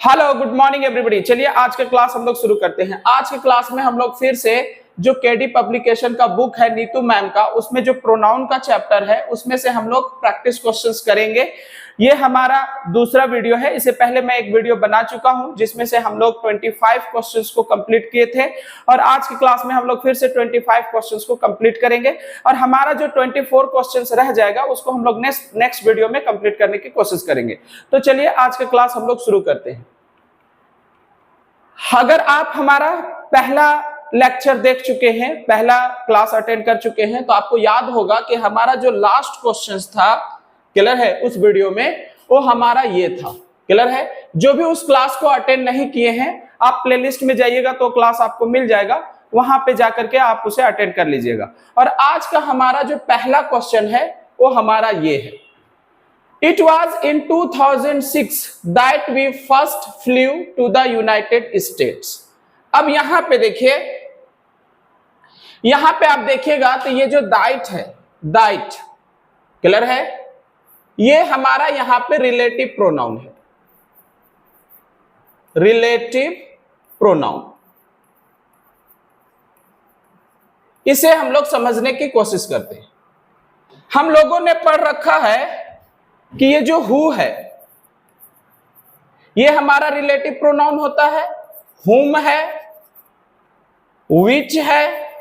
Hello good morning everybody. चलिए आज का क्लास हम लोग शुरू करते हैं। आज के क्लास में हम लोग फिर से जो केडी पब्लिकेशन का बुक है नीतू मैम का, उसमें जो प्रोनाउन का चैप्टर है उसमें से हम लोग प्रैक्टिस क्वेश्चंस करेंगे। ये हमारा दूसरा वीडियो है। इससे पहले मैं एक वीडियो बना चुका हूं जिसमें से हम लोग 25 क्वेश्चंस को कंप्लीट किए थे और आज की क्लास में हम लोग फिर से 25 क्वेश्चंस को कंप्लीट करेंगे और हमारा जो 24 क्वेश्चंस रह जाएगा उसको हम लोग नेक्स्ट वीडियो में कंप्लीट करने की कोशिश करेंगे। तो चलिए आज का क्लास हम लोग शुरू करते हैं। अगर आप हमारा पहला लेक्चर देख चुके हैं, पहला क्लास अटेंड कर चुके हैं, तो आपको याद होगा कि हमारा जो लास्ट क्वेश्चंस था, क्लियर है, उस वीडियो में वो हमारा ये था। क्लियर है, जो भी उस क्लास को अटेंड नहीं किए हैं आप प्लेलिस्ट में जाइएगा तो क्लास आपको मिल जाएगा, वहां पे जाकर के आप उसे अटेंड कर लीजिएगा। और आज का हमारा जो पहला क्वेश्चन है वो हमारा ये है। It was in 2006 that we first flew to the United States। अब यहां पे देखिए, यहां पे आप देखिएगा तो ये जो दाइट है, दाइट क्लियर है, ये हमारा यहां पे रिलेटिव प्रोनाउन है, रिलेटिव प्रोनाउन। इसे हम लोग समझने की कोशिश करते हैं। हम लोगों ने पढ़ रखा है कि ये जो हु है ये हमारा रिलेटिव प्रोनाउन होता है, हुम है, विच है,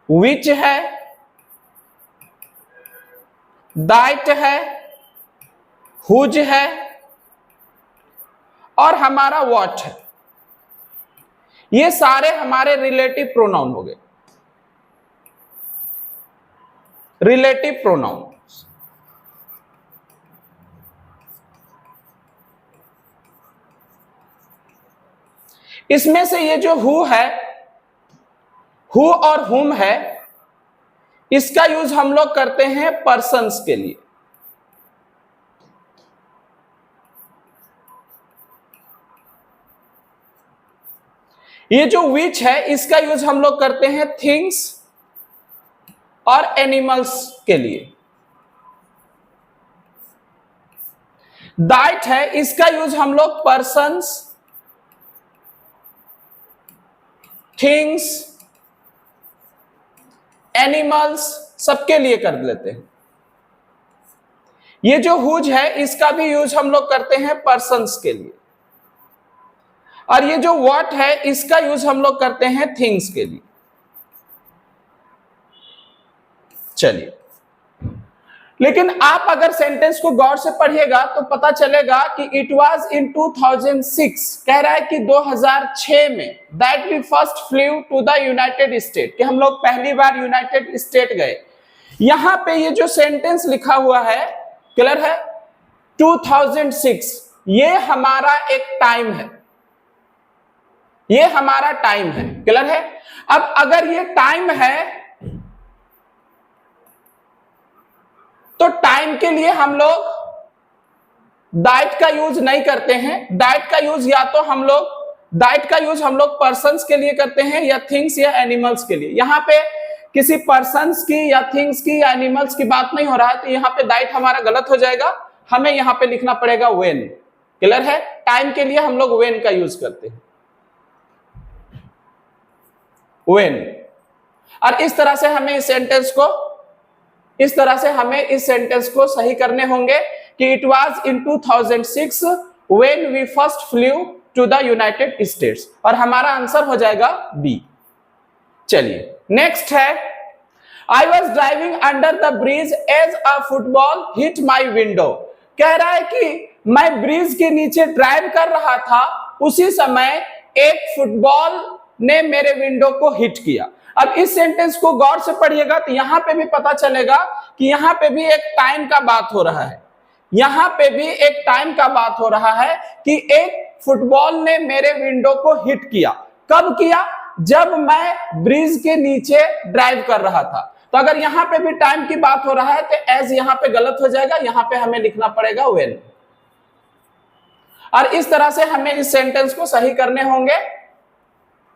विच है, दैट है, हुज है और हमारा व्हाट है। ये सारे हमारे रिलेटिव प्रोनाउन हो गए, रिलेटिव प्रोनाउन। इसमें से ये जो हु है, हु और हुम है, इसका यूज हम लोग करते हैं पर्सन्स के लिए। ये जो विच है इसका यूज हम लोग करते हैं थिंग्स और एनिमल्स के लिए। दैट है, इसका यूज हम लोग पर्सन्स, थिंग्स, एनिमल्स सबके लिए कर लेते हैं। ये जो हुज है इसका भी यूज हम लोग करते हैं पर्सन्स के लिए और ये जो व्हाट है इसका यूज हम लोग करते हैं थिंग्स के लिए। चलिए, लेकिन आप अगर सेंटेंस को गौर से पढ़िएगा तो पता चलेगा कि इट वाज इन 2006, कह रहा है कि 2006 में, that we first flew to the United State, कि हम लोग पहली बार यूनाइटेड स्टेट गए। यहां पे ये जो सेंटेंस लिखा हुआ है, क्लियर है, 2006, ये हमारा एक टाइम है, ये हमारा टाइम है, क्लियर है। अब अगर ये टाइम है तो टाइम के लिए हम लोग दैट का यूज नहीं करते हैं। दैट का यूज या तो हम लोग, दैट का यूज हम लोग पर्सन्स के लिए करते हैं या थिंग्स या एनिमल्स के लिए। यहां पे किसी पर्सन्स की या थिंग्स की या एनिमल्स की बात नहीं हो रहा है, तो यहां पे दैट हमारा गलत हो जाएगा। हमें यहां पे लिखना पड़ेगा व्हेन। क्लियर है, टाइम के लिए हम लोग व्हेन का यूज करते हैं, व्हेन। और इस तरह से हमें इस सेंटेंस को सही करने होंगे कि it was in 2006 when we first flew to the United States, और हमारा आंसर हो जाएगा बी। चलिए नेक्स्ट है, I was driving under the bridge as a football hit my window. कह रहा है कि मैं ब्रिज के नीचे ड्राइव कर रहा था, उसी समय एक फुटबॉल ने मेरे विंडो को हिट किया। अब इस सेंटेंस को गौर से पढ़िएगा तो यहां पे भी पता चलेगा कि यहां पे भी एक टाइम का बात हो रहा है, यहां पे भी एक टाइम का बात हो रहा है कि एक फुटबॉल ने मेरे विंडो को हिट किया। कब किया? जब मैं ब्रिज के नीचे ड्राइव कर रहा था। तो अगर यहां पे भी टाइम की बात हो रहा है तो एज यहां पे गलत हो जाएगा, यहां पे हमें लिखना पड़ेगा व्हेन। और इस तरह से हमें इस सेंटेंस को सही करने होंगे।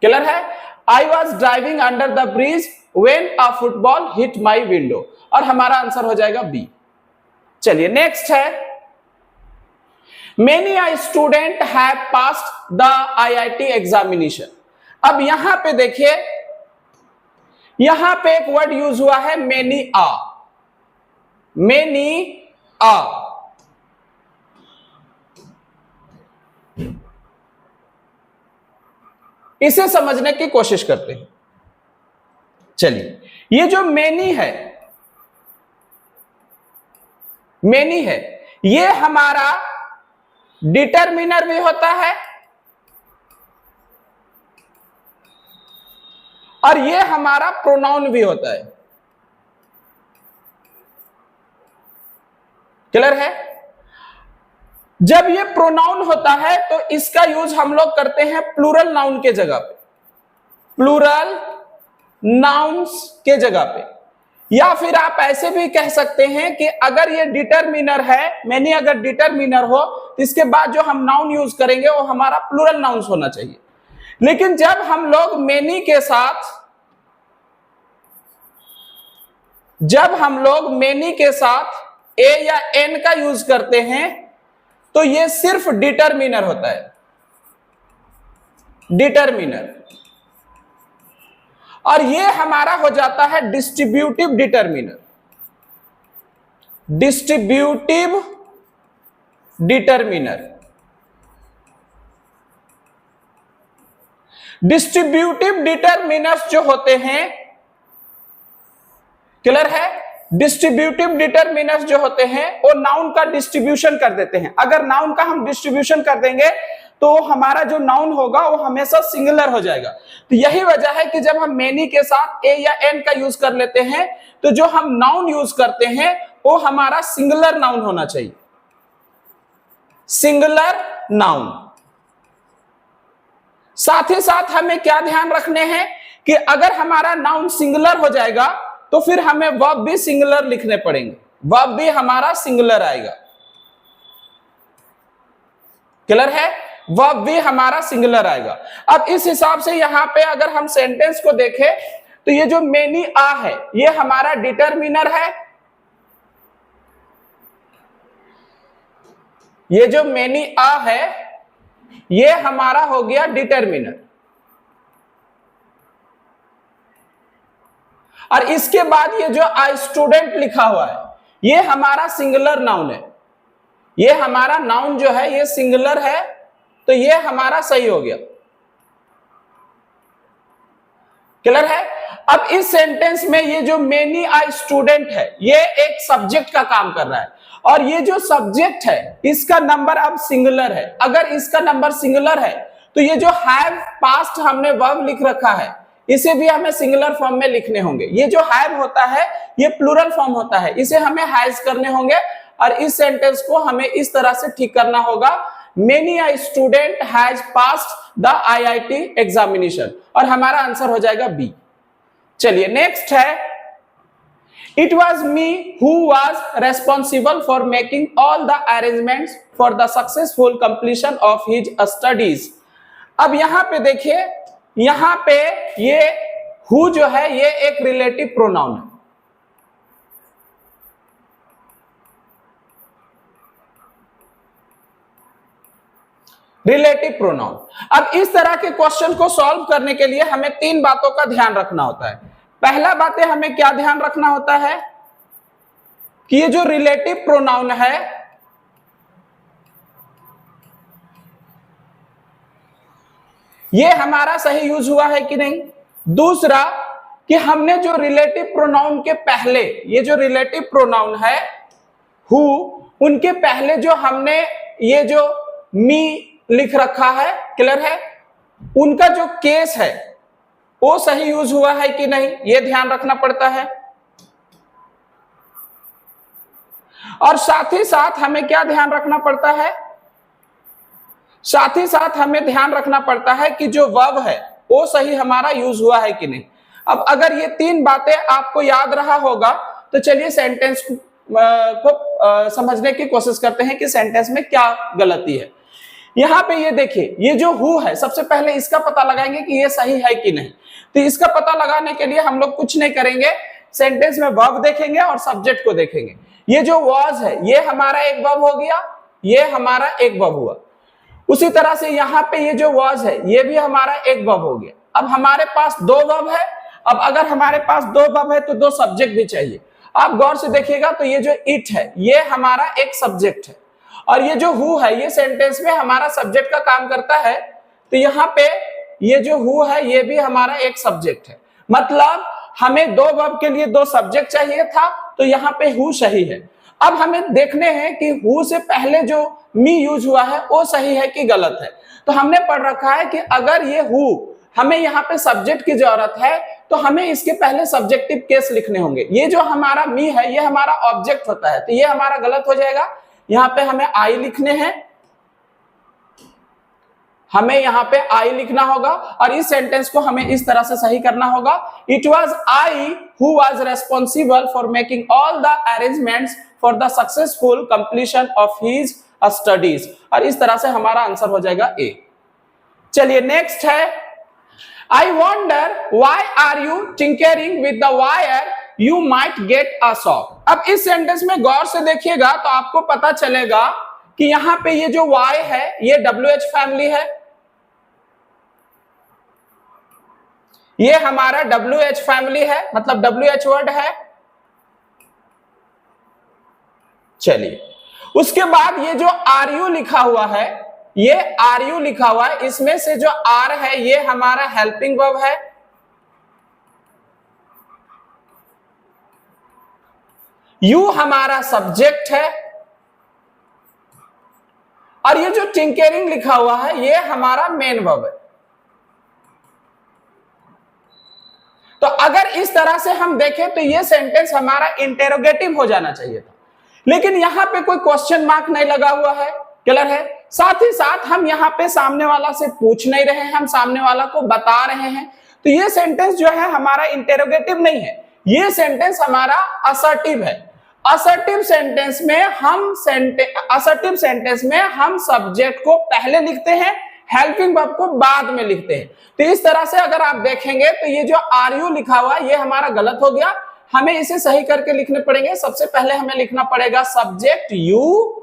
क्लियर है, I was driving under the bridge when a football hit my window, और हमारा आंसर हो जाएगा बी। चलिए नेक्स्ट है, many a student have passed the IIT examination. अब यहां पे देखिए, यहां पे एक वर्ड यूज हुआ है मेनी आ, मेनी आ। इसे समझने की कोशिश करते हैं। चलिए, ये जो मेनी है, मेनी है, ये हमारा डिटरमिनर भी होता है और ये हमारा प्रोनाउन भी होता है। क्लियर है? जब ये प्रोनाउन होता है तो इसका यूज हम लोग करते हैं प्लूरल नाउन के जगह पे, प्लूरल नाउन्स के जगह पे। या फिर आप ऐसे भी कह सकते हैं कि अगर ये डिटरमिनर है, मैंने अगर डिटरमिनर हो तो इसके बाद जो हम नाउन यूज करेंगे वो हमारा प्लूरल नाउन्स होना चाहिए। लेकिन जब हम लोग मेनी के साथ, जब हम लोग मेनी के साथ ए या एन का यूज करते हैं तो ये सिर्फ डिटरमिनर होता है, डिटरमिनर। और ये हमारा हो जाता है distributive determiner, distributive determiner. Distributive determiners जो होते हैं, क्लियर है, डिस्ट्रीब्यूटिव डिटरमिनर्स जो होते हैं वो नाउन का डिस्ट्रीब्यूशन कर देते हैं। अगर नाउन का हम डिस्ट्रीब्यूशन कर देंगे तो हमारा जो नाउन होगा वो हमेशा सिंगुलर हो जाएगा। तो यही वजह है कि जब हम मेनी के साथ ए या एन का यूज कर लेते हैं तो जो हम नाउन यूज करते हैं वो हमारा सिंगुलर नाउन होना चाहिए, सिंगुलर नाउन। साथ ही साथ हमें क्या ध्यान रखने हैं कि अगर हमारा नाउन सिंगुलर हो जाएगा तो फिर हमें वर्ब भी सिंगुलर लिखने पड़ेंगे, वर्ब भी हमारा सिंगुलर आएगा। क्लियर है? वर्ब भी हमारा सिंगुलर आएगा। अब इस हिसाब से यहां पे अगर हम सेंटेंस को देखें तो ये जो मेनी आ है ये हमारा डिटरमिनर है, ये जो मेनी आ है ये हमारा हो गया डिटरमिनर। और इसके बाद ये जो आई स्टूडेंट लिखा हुआ है ये हमारा सिंगुलर नाउन है, ये हमारा नाउन जो है ये सिंगुलर है, तो ये हमारा सही हो गया। क्लियर है? अब इस सेंटेंस में ये जो मेनी आई स्टूडेंट है ये एक सब्जेक्ट का काम कर रहा है और ये जो सब्जेक्ट है इसका नंबर अब सिंगुलर है। अगर इसका नंबर सिंगुलर है तो ये जो हैव पास्ट हमने वर्ब लिख रखा है इसे भी हमें सिंगुलर फॉर्म में लिखने होंगे। ये जो हैव होता है ये प्लूरल फॉर्म होता है, इसे हमें हैज करने होंगे और इस सेंटेंस को हमें इस तरह से ठीक करना होगा, many a student has passed the IIT examination, और हमारा आंसर हो जाएगा बी। चलिए नेक्स्ट है, it was me who was responsible for making all the arrangements for the successful completion of his studies. अब यहां पे देखिए, यहां पे ये हु जो है ये एक रिलेटिव प्रोनाउन है। Relative pronoun. अब इस तरह के क्वेश्चन को सॉल्व करने के लिए हमें तीन बातों का ध्यान रखना होता है। पहला बातें हमें क्या ध्यान रखना होता है कि ये जो रिलेटिव प्रोनाउन है ये हमारा सही यूज हुआ है कि नहीं। दूसरा कि हमने जो रिलेटिव प्रोनाउन के पहले, ये जो रिलेटिव प्रोनाउन है हु, उनके पहले जो हमने ये जो मी लिख रखा है, क्लियर है, उनका जो केस है वो सही यूज हुआ है कि नहीं, ये ध्यान रखना पड़ता है। और साथ ही साथ हमें क्या ध्यान रखना पड़ता है, साथ ही साथ हमें ध्यान रखना पड़ता है कि जो वर्ब है वो सही हमारा यूज हुआ है कि नहीं। अब अगर ये तीन बातें आपको याद रहा होगा तो चलिए सेंटेंस को समझने की कोशिश करते हैं कि सेंटेंस में क्या गलती है। यहां पे ये देखिए, ये जो हु है सबसे पहले इसका पता लगाएंगे कि ये सही है कि नहीं। तो इसका पता लगाने के लिए हम लोग कुछ नहीं करेंगे, सेंटेंस में वर्ब देखेंगे और सब्जेक्ट को देखेंगे। ये जो वॉज है ये हमारा एक वर्ब हो गया, ये हमारा एक वर्ब हुआ। उसी तरह से यहाँ पे ये जो was है ये भी हमारा एक वर्ब हो गया। अब हमारे पास दो वर्ब है। अब अगर हमारे पास दो वर्ब है तो दो सब्जेक्ट भी चाहिए। आप गौर से देखिएगा तो ये जो इट है ये हमारा एक सब्जेक्ट है और ये जो हु है ये सेंटेंस में हमारा सब्जेक्ट का काम करता है। तो यहाँ पे ये जो हु है ये भी हमारा एक सब्जेक्ट है। मतलब हमें दो वर्ब के लिए दो सब्जेक्ट चाहिए था, तो यहाँ पे हु सही है। अब हमें देखने हैं कि हु से पहले जो मी यूज हुआ है वो सही है कि गलत है। तो हमने पढ़ रखा है कि अगर ये हु हमें यहाँ पे सब्जेक्ट की जरूरत है तो हमें इसके पहले सब्जेक्टिव केस लिखने होंगे। ये जो हमारा मी है ये हमारा ऑब्जेक्ट होता है, तो ये हमारा गलत हो जाएगा। यहाँ पे हमें आई लिखने हैं, हमें यहाँ पे आई लिखना होगा और इस सेंटेंस को हमें इस तरह से सही करना होगा। It was I who was responsible for making all the arrangements for the successful completion of his studies, और इस तरह से हमारा आंसर हो जाएगा ए। चलिए नेक्स्ट है, I wonder why are you tinkering with the wire you might get a shock. अब इस सेंटेंस में गौर से देखिएगा तो आपको पता चलेगा कि यहाँ पे ये जो y है ये WH फैमिली है, ये हमारा WH फैमिली है, मतलब WH वर्ड है। चलिए उसके बाद ये जो RU लिखा हुआ है, ये RU लिखा हुआ है, इसमें से जो R है ये हमारा हेल्पिंग वर्ब है। U हमारा सब्जेक्ट है और ये जो टिंकरिंग लिखा हुआ है ये हमारा मेन वर्ब है। तो अगर इस तरह से हम देखें तो ये सेंटेंस हमारा इंटेरोगेटिव हो जाना चाहिए था, लेकिन यहां पे कोई क्वेश्चन मार्क नहीं लगा हुआ है। क्लियर है? साथ ही साथ हम यहाँ पे सामने वाला से पूछ नहीं रहे हैं, हम सामने वाला को बता रहे हैं। तो ये सेंटेंस जो है हमारा इंटेरोगेटिव नहीं है, ये सेंटेंस हमारा असर्टिव है। असर्टिव सेंटेंस में हम सब्जेक्ट को पहले लिखते हैं, हेल्पिंग वर्ब को बाद में लिखते हैं। तो इस तरह से अगर आप देखेंगे तो ये जो RU लिखा हुआ है ये हमारा गलत हो गया, हमें इसे सही करके लिखने पड़ेंगे। सबसे पहले हमें लिखना पड़ेगा सब्जेक्ट यू।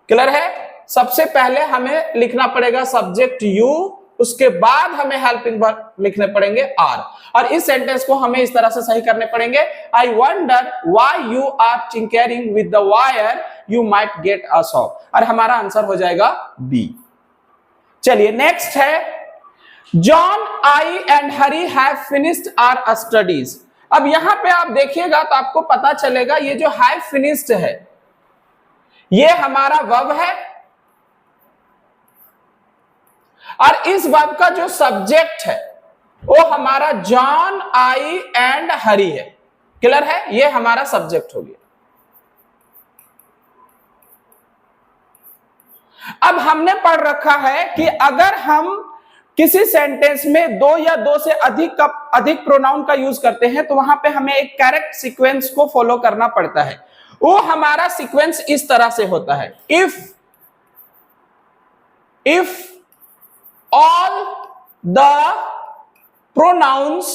क्लियर है? सबसे पहले हमें लिखना पड़ेगा सब्जेक्ट यू, उसके बाद हमें हेल्पिंग वर्ब लिखने पड़ेंगे आर, और इस सेंटेंस को हमें इस तरह से सही करने पड़ेंगे, I wonder why you are tinkering with the wire you might get a shock, और हमारा आंसर हो जाएगा बी। चलिए नेक्स्ट है, John, I and Harry have finished our studies. अब यहां पे आप देखिएगा तो आपको पता चलेगा ये जो हैव फिनिश्ड है ये हमारा वर्ब है और इस वर्ब का जो सब्जेक्ट है वो हमारा जॉन, आई एंड हरी है। क्लियर है? ये हमारा सब्जेक्ट हो गया। अब हमने पढ़ रखा है कि अगर हम किसी सेंटेंस में दो या दो से अधिक प्रोनाउन का यूज करते हैं तो वहां पे हमें एक करेक्ट सीक्वेंस को फॉलो करना पड़ता है। वो हमारा सीक्वेंस इस तरह से होता है, if all the pronouns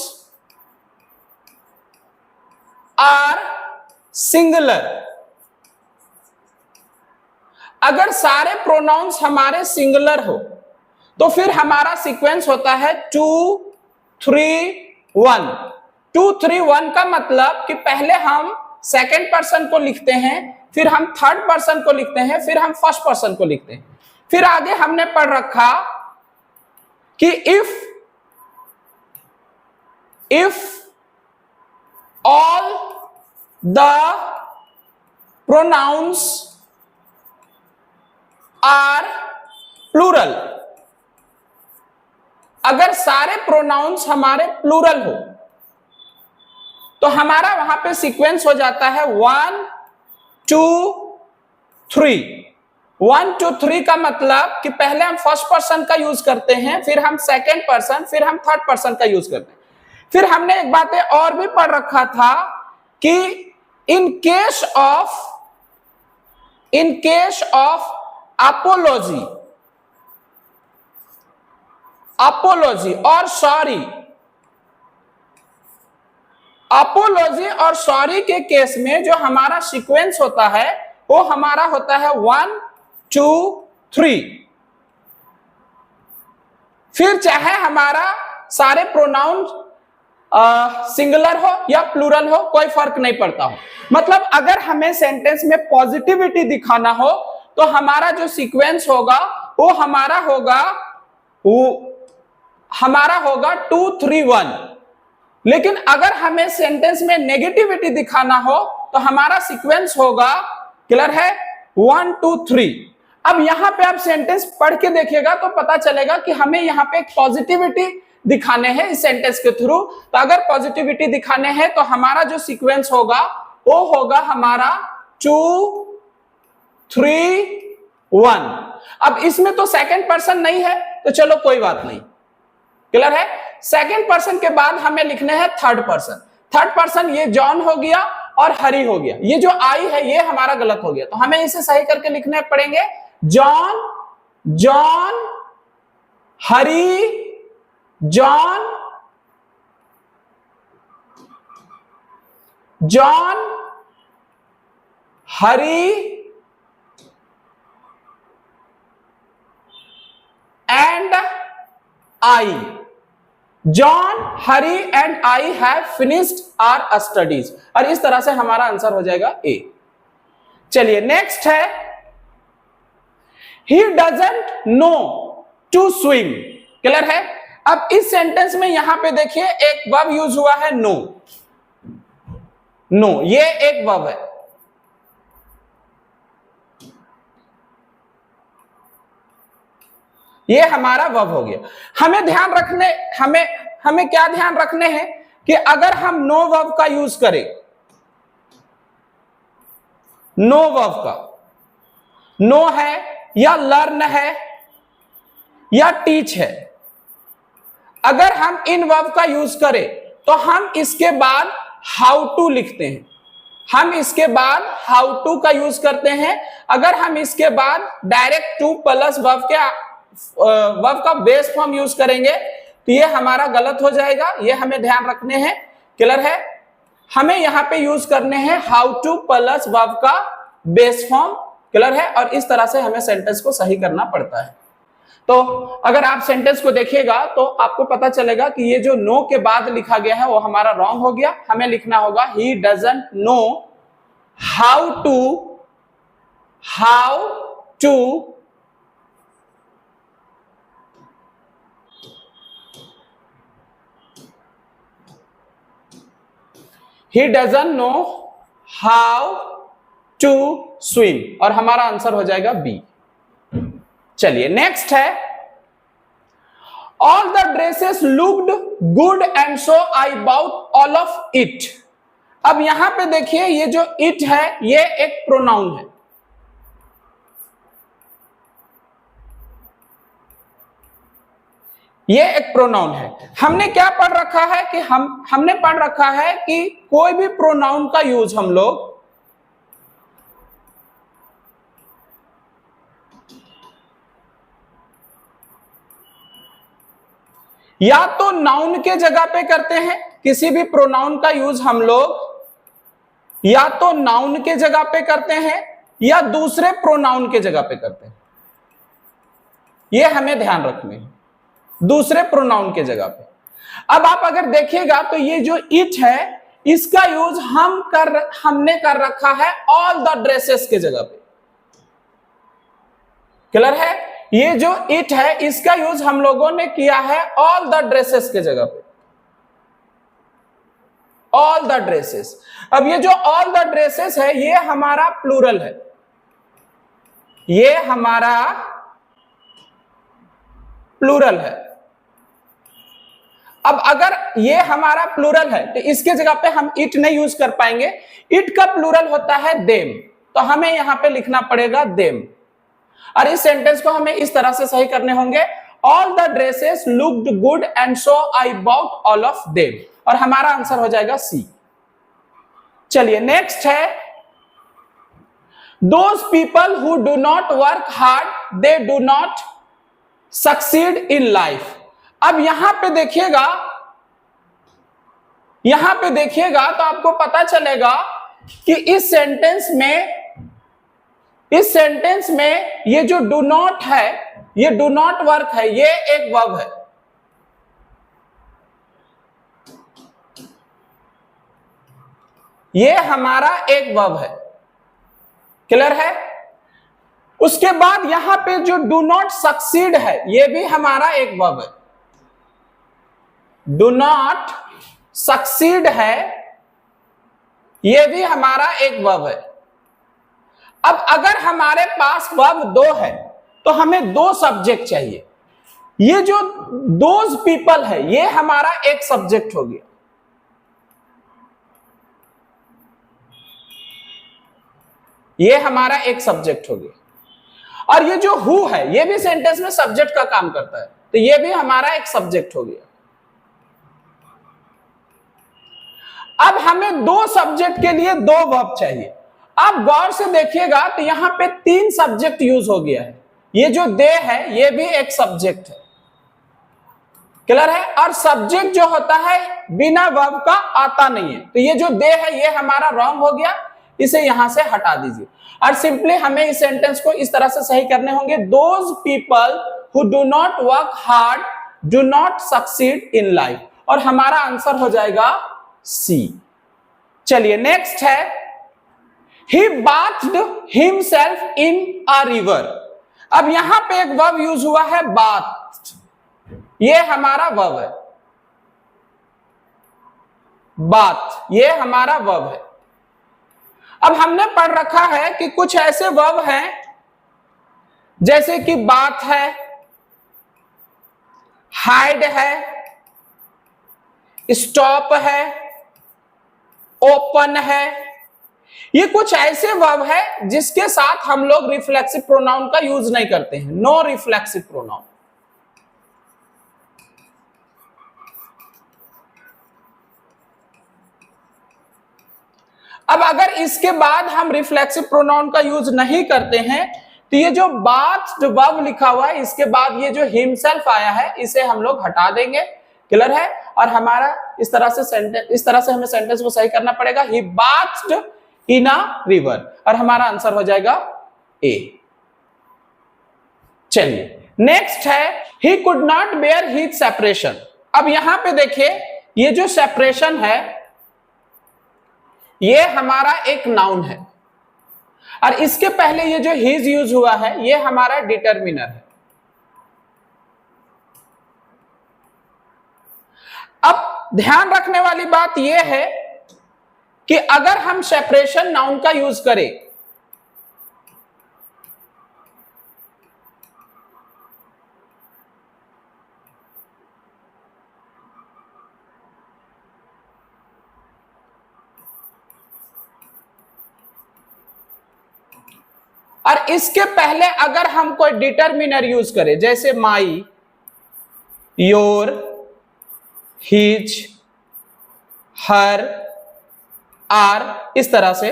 are singular, अगर सारे प्रोनाउंस हमारे सिंगुलर हो तो फिर हमारा सीक्वेंस होता है 2 3 1। 2 3 1 का मतलब कि पहले हम सेकेंड पर्सन को लिखते हैं, फिर हम थर्ड पर्सन को लिखते हैं, फिर हम फर्स्ट पर्सन को लिखते हैं। फिर आगे हमने पढ़ रखा कि if all the pronouns are plural, अगर सारे प्रोनाउंस हमारे प्लूरल हो तो हमारा वहां पे सीक्वेंस हो जाता है 1 2 3। 1 2 3 का मतलब कि पहले हम फर्स्ट पर्सन का यूज करते हैं, फिर हम सेकेंड पर्सन, फिर हम थर्ड पर्सन का यूज करते हैं। फिर हमने एक बातें और भी पढ़ रखा था कि इन केस ऑफ अपोलॉजी और सॉरी के केस में जो हमारा सीक्वेंस होता है वो हमारा होता है 1 2 3। फिर चाहे हमारा सारे प्रोनाउन सिंगुलर हो या प्लूरल हो, कोई फर्क नहीं पड़ता हो। मतलब अगर हमें सेंटेंस में पॉजिटिविटी दिखाना हो तो हमारा जो सीक्वेंस होगा वो हमारा होगा 2 3 1। लेकिन अगर हमें सेंटेंस में नेगेटिविटी दिखाना हो तो हमारा सीक्वेंस होगा, क्लियर है, 1 2 3। अब यहां पे आप सेंटेंस पढ़ के देखिएगा तो पता चलेगा कि हमें यहां पे एक पॉजिटिविटी दिखाने हैं इस सेंटेंस के थ्रू। तो अगर पॉजिटिविटी दिखाने हैं तो हमारा जो सीक्वेंस होगा वो होगा हमारा 2 3 1। अब इसमें तो सेकंड पर्सन नहीं है तो चलो कोई बात नहीं, क्लियर है। सेकंड पर्सन के बाद हमें लिखने हैं थर्ड पर्सन। थर्ड पर्सन ये जॉन हो गया और हरी हो गया। ये जो आई है ये हमारा गलत हो गया, तो हमें इसे सही करके लिखने पड़ेंगे John John Harry John John Harry and I. John Harry and I have finished our studies. और इस तरह से हमारा आंसर हो जाएगा ए। चलिए नेक्स्ट है, he doesn't know to swim. Clear है। अब इस सेंटेंस में यहां पे देखिए एक वर्ब यूज हुआ है नो। नो ये एक वर्ब है। ये हमारा वर्ब हो गया। हमें क्या ध्यान रखने हैं कि अगर हम नो वर्ब का यूज करें, नो वर्ब का, नो है या लर्न है या टीच है, अगर हम इन वर्ब का यूज करें तो हम इसके बाद हाउ टू लिखते हैं। हम इसके बाद हाउ टू का यूज करते हैं। अगर हम इसके बाद डायरेक्ट टू प्लस वर्ब का बेस फॉर्म यूज करेंगे तो ये हमारा गलत हो जाएगा। ये हमें ध्यान रखने हैं, क्लियर है। हमें यहां पे यूज करने हैं हाउ टू प्लस वर्ब का बेस फॉर्म, क्लियर है। और इस तरह से हमें सेंटेंस को सही करना पड़ता है। तो अगर आप सेंटेंस को देखिएगा तो आपको पता चलेगा कि ये जो नो के बाद लिखा गया है वो हमारा रॉन्ग हो गया। हमें लिखना होगा he doesn't know how to He doesn't know how to swim। और हमारा आंसर हो जाएगा बी। चलिए नेक्स्ट है, all the dresses looked good and so I bought all of it। अब यहां पे देखिए ये जो it है ये एक प्रोनाउन है। ये एक प्रोनाउन है। हमने क्या पढ़ रखा है कि हमने पढ़ रखा है कि कोई भी प्रोनाउन का यूज हम लोग या तो नाउन के जगह पे करते हैं, किसी भी प्रोनाउन का यूज हम लोग या तो नाउन के जगह पे करते हैं या दूसरे प्रोनाउन के जगह पे करते हैं। ये हमें ध्यान रखने हैं, दूसरे प्रोनाउन के जगह पे। अब आप अगर देखिएगा तो ये जो इट है इसका यूज हमने कर रखा है ऑल द ड्रेसेस के जगह पे, क्लियर है। ये जो इट है इसका यूज हम लोगों ने किया है ऑल द ड्रेसेस के जगह पे, ऑल द ड्रेसेस। अब ये जो ऑल द ड्रेसेस है ये हमारा प्लूरल है, ये हमारा प्लूरल है। अब अगर ये हमारा प्लूरल है तो इसके जगह पे हम इट नहीं यूज कर पाएंगे। इट का प्लूरल होता है देम, तो हमें यहां पे लिखना पड़ेगा देम। और इस सेंटेंस को हमें इस तरह से सही करने होंगे, all the dresses looked good and so I bought all of them. और हमारा आंसर हो जाएगा सी। चलिए नेक्स्ट है, those people who do not work hard they do not succeed in life. अब यहां पे देखिएगा तो आपको पता चलेगा कि इस सेंटेंस में इस सेंटेंस में ये जो डू नॉट है, ये डू नॉट वर्क है, ये एक वर्ब है। ये हमारा एक वर्ब है, क्लियर है। उसके बाद यहां पे जो डू नॉट सक्सीड है, ये भी हमारा एक वर्ब है। डू नॉट सक्सीड है, ये भी हमारा एक वर्ब है। अब अगर हमारे पास वर्ब दो है तो हमें दो सब्जेक्ट चाहिए। ये जो दोज पीपल है, ये हमारा एक सब्जेक्ट हो गया। ये हमारा एक सब्जेक्ट हो गया। और ये जो हु है, ये भी सेंटेंस में सब्जेक्ट का काम करता है, तो ये भी हमारा एक सब्जेक्ट हो गया। अब हमें दो सब्जेक्ट के लिए दो वर्ब चाहिए। आप गौर से देखिएगा तो यहां पे तीन सब्जेक्ट यूज हो गया है। ये जो दे है, ये भी एक सब्जेक्ट है, क्लियर है। और सब्जेक्ट जो होता है बिना वर्ब का आता नहीं है, तो ये जो दे है ये हमारा रॉन्ग हो गया, इसे यहां से हटा दीजिए। और सिंपली हमें इस सेंटेंस को इस तरह से सही करने होंगे, those people who do not work hard do not succeed in life, और हमारा आंसर हो जाएगा सी। चलिए नेक्स्ट है, he bathed himself in a river। अब यहां पे एक वर्ब यूज हुआ है बाथ, ये हमारा वर्ब है। बाथ ये हमारा वर्ब है। अब हमने पढ़ रखा है कि कुछ ऐसे वर्ब हैं जैसे कि बाथ है, हाइड है, स्टॉप है, ओपन है। ये कुछ ऐसे वर्ब है जिसके साथ हम लोग रिफ्लेक्सिव प्रोनाउन का यूज नहीं करते हैं, नो रिफ्लेक्सिव प्रोनाउन। अब अगर इसके बाद हम रिफ्लेक्सिव प्रोनाउन का यूज नहीं करते हैं तो ये जो बाथ जो वर्ब लिखा हुआ है, इसके बाद ये जो हिमसेल्फ आया है, इसे हम लोग हटा देंगे, क्लियर है। और हमारा इस तरह से हमें सेंटेंस को सही करना पड़ेगा, ही बाथ्ड इन अ रिवर, और हमारा आंसर हो जाएगा ए। चलिए नेक्स्ट है, he could not bear heat separation. अब यहां पे देखिए, ये जो सेपरेशन है ये हमारा एक नाउन है, और इसके पहले ये जो हीज यूज हुआ है, ये हमारा डिटरमिनर है। अब ध्यान रखने वाली बात यह है कि अगर हम सेपरेशन नाउन का यूज करें और इसके पहले अगर हम कोई डिटरमिनर यूज करें, जैसे my, your, his, her, are, इस तरह से,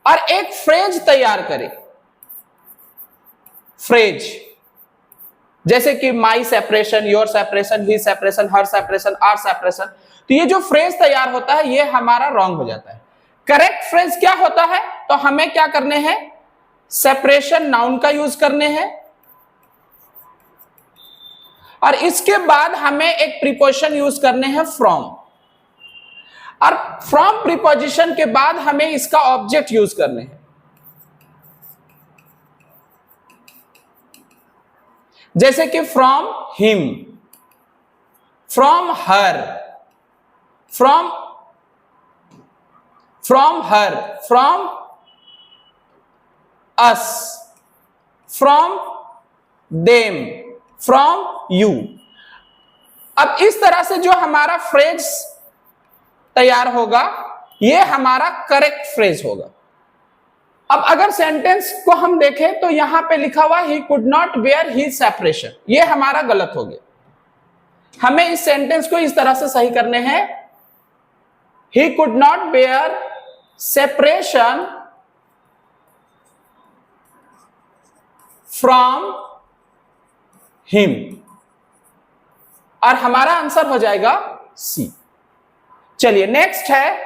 और एक फ्रेज तैयार करें, फ्रेज जैसे कि my separation, your separation, his separation, her separation, our separation, तो ये जो फ्रेज तैयार होता है ये हमारा रॉन्ग हो जाता है। करेक्ट फ्रेज क्या होता है, तो हमें क्या करने हैं, सेपरेशन नाउन का यूज करने हैं, और इसके बाद हमें एक प्रीपोजिशन यूज करने हैं फ्रॉम, और फ्रॉम प्रीपोजिशन के बाद हमें इसका ऑब्जेक्ट यूज करने हैं। जैसे कि from him, from her, from her, from us, from them, from you. अब इस तरह से जो हमारा फ्रेज तैयार होगा ये हमारा करेक्ट फ्रेज होगा। अब अगर सेंटेंस को हम देखें तो यहां पे लिखा हुआ he could not bear his separation, ये हमारा गलत हो गया। हमें इस सेंटेंस को इस तरह से सही करने हैं, he could not bear separation from him, और हमारा आंसर हो जाएगा सी। चलिए नेक्स्ट है,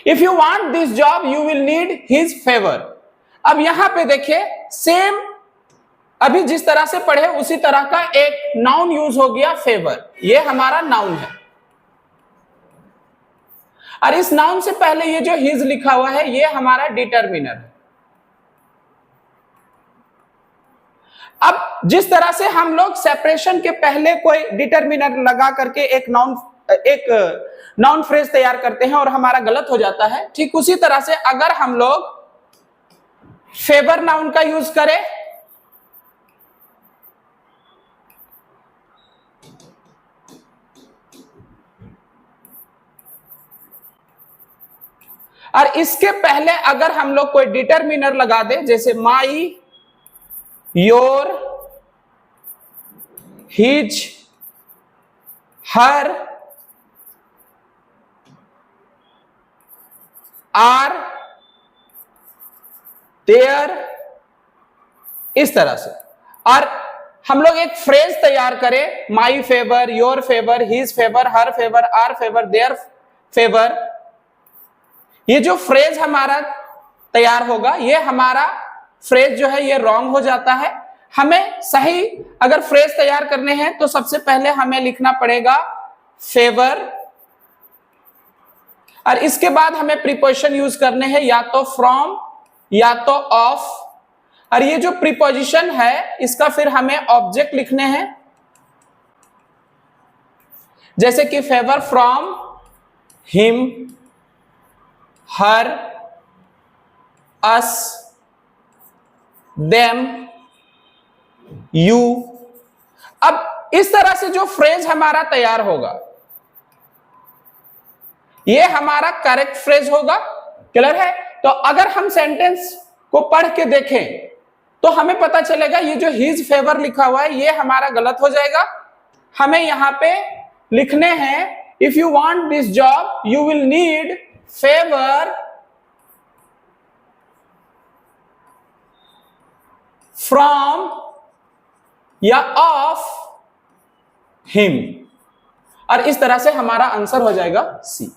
if you want this job you will need his favour. अब यहां पे देखिए सेम अभी जिस तरह से पढ़े उसी तरह का एक नाउन यूज हो गया फेवर, ये हमारा नाउन है। और इस नाउन से पहले ये जो हिज लिखा हुआ है ये हमारा डिटरमिनर है। अब जिस तरह से हम लोग सेपरेशन के पहले कोई डिटरमिनर लगा करके एक नाउन फ्रेज तैयार करते हैं और हमारा गलत हो जाता है, ठीक उसी तरह से अगर हम लोग फेवर नाउन का यूज करें और इसके पहले अगर हम लोग कोई डिटरमिनर लगा दे, जैसे my, your, his, her, our, their, इस तरह से, और हम लोग एक फ्रेज तैयार करें my favour, your favour, his favour, her favour, our favour, their favour, ये जो फ्रेज हमारा तैयार होगा ये हमारा फ्रेज जो है ये रॉन्ग हो जाता है। हमें सही अगर फ्रेज तैयार करने हैं तो सबसे पहले हमें लिखना पड़ेगा फेवर, और इसके बाद हमें प्रीपोजिशन यूज करने हैं या तो फ्रॉम या तो ऑफ, और ये जो प्रीपोजिशन है इसका फिर हमें ऑब्जेक्ट लिखने हैं, जैसे कि favour from him, her, us, them, you. अब इस तरह से जो फ्रेज हमारा तैयार होगा ये हमारा करेक्ट फ्रेज होगा। क्लियर है? तो अगर हम सेंटेंस को पढ़ के देखें तो हमें पता चलेगा ये जो हिज फेवर लिखा हुआ है ये हमारा गलत हो जाएगा। हमें यहां पे लिखने हैं if you want this job you will need favour from या ऑफ हिम, और इस तरह से हमारा आंसर हो जाएगा सी।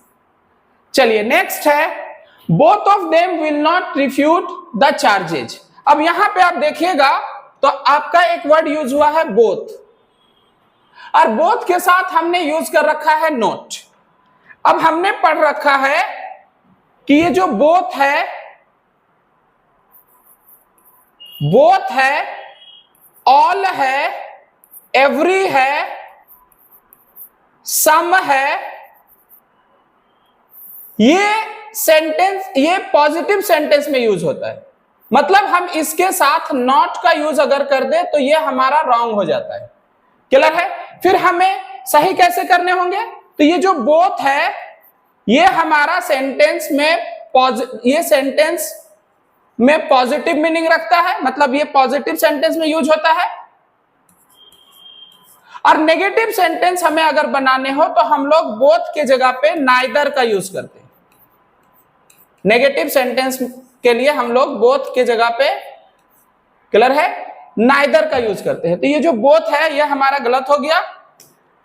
चलिए नेक्स्ट है both of them will not refute the charges. अब यहां पे आप देखिएगा तो आपका एक वर्ड यूज हुआ है बोथ, और बोथ के साथ हमने यूज कर रखा है नोट। अब हमने पढ़ रखा है कि ये जो बोथ है, ऑल है, एवरी है, सम है, ये सेंटेंस ये पॉजिटिव सेंटेंस में यूज होता है। मतलब हम इसके साथ नॉट का यूज अगर कर दे तो ये हमारा रॉन्ग हो जाता है। क्लियर है? फिर हमें सही कैसे करने होंगे? तो ये जो बोथ है ये हमारा सेंटेंस में पॉजिटिव मीनिंग रखता है, मतलब ये पॉजिटिव सेंटेंस में यूज होता है। और नेगेटिव सेंटेंस हमें अगर बनाने हो तो हम लोग बोथ के जगह पे नाइदर का यूज करते हैं। नेगेटिव सेंटेंस के लिए हम लोग बोथ के जगह पे, क्लियर है, नाइदर का यूज करते हैं। तो ये जो बोथ है ये हमारा गलत हो गया,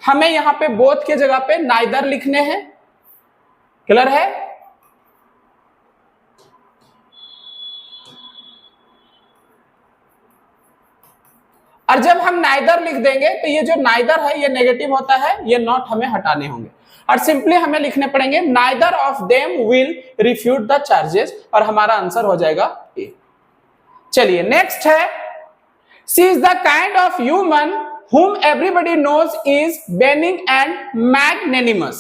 हमें यहां पे बोथ के जगह पे नाइदर लिखने हैं। क्लियर है? और जब हम नाइदर लिख देंगे तो ये जो नाइदर है ये नेगेटिव होता है, ये नॉट हमें हटाने होंगे और सिंपली हमें लिखने पड़ेंगे neither of them will refute the charges, और हमारा आंसर हो जाएगा ए। चलिए नेक्स्ट है she is the kind of human whom everybody knows is benign and magnanimous।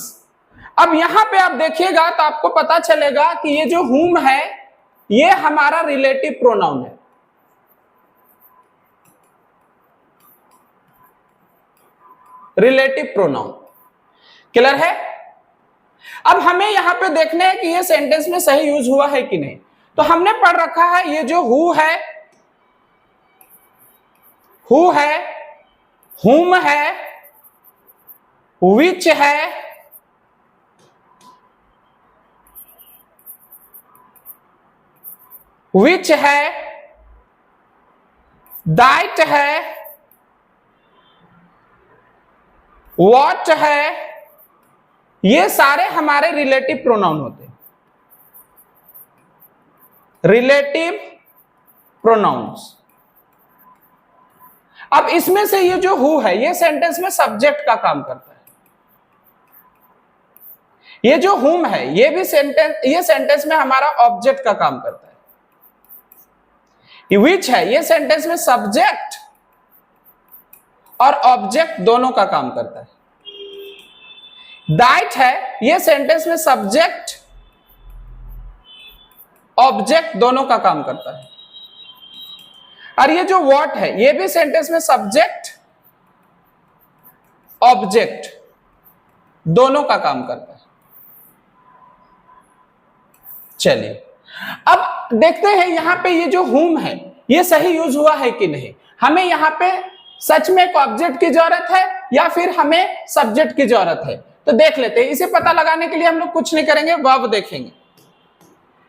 अब यहां पे आप देखिएगा तो आपको पता चलेगा कि ये जो whom है ये हमारा रिलेटिव प्रोनाउन है। रिलेटिव प्रोनाउन, क्लियर है? अब हमें यहां पे देखना है कि ये सेंटेंस में सही यूज हुआ है कि नहीं। तो हमने पढ़ रखा है ये जो हु है, हुम है, विच है, विच है, दैट है, व्हाट है, ये सारे हमारे रिलेटिव प्रोनाउन होते हैं। Relative pronouns. अब इसमें से ये जो हु है ये सेंटेंस में सब्जेक्ट का काम करता है। ये जो हुम है ये भी सेंटेंस में हमारा ऑब्जेक्ट का काम करता है। विच है ये सेंटेंस में सब्जेक्ट और ऑब्जेक्ट दोनों का काम करता है। दैट है ये सेंटेंस में सब्जेक्ट ऑब्जेक्ट दोनों का काम करता है। और ये जो व्हाट है ये भी सेंटेंस में सब्जेक्ट ऑब्जेक्ट दोनों का काम करता है। चलिए अब देखते हैं यहां पे ये जो हुम है ये सही यूज हुआ है कि नहीं। हमें यहां पे सच में एक ऑब्जेक्ट की जरूरत है या फिर हमें सब्जेक्ट की जरूरत है, तो देख लेते हैं। इसे पता लगाने के लिए हम लोग कुछ नहीं करेंगे, वर्ब देखेंगे।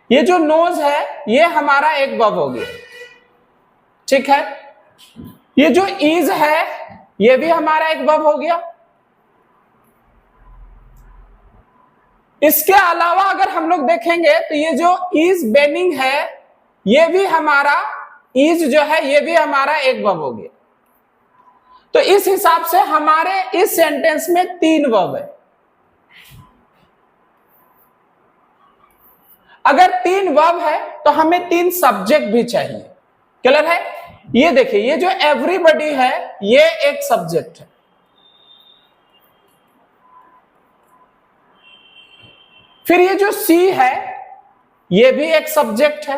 ये जो नोज है ये हमारा एक वर्ब हो गया, ठीक है। ये जो इज है ये भी हमारा एक वर्ब हो गया। इसके अलावा अगर हम लोग देखेंगे तो ये जो इज बेनिंग है ये भी हमारा इज जो है ये भी हमारा एक वर्ब हो गया। तो इस हिसाब से हमारे इस सेंटेंस में 3 वर्ब है। अगर 3 वर्ब है तो हमें 3 सब्जेक्ट भी चाहिए। क्लियर है? ये देखिए ये जो एवरीबॉडी है ये एक सब्जेक्ट है। फिर ये जो सी है ये भी एक सब्जेक्ट है।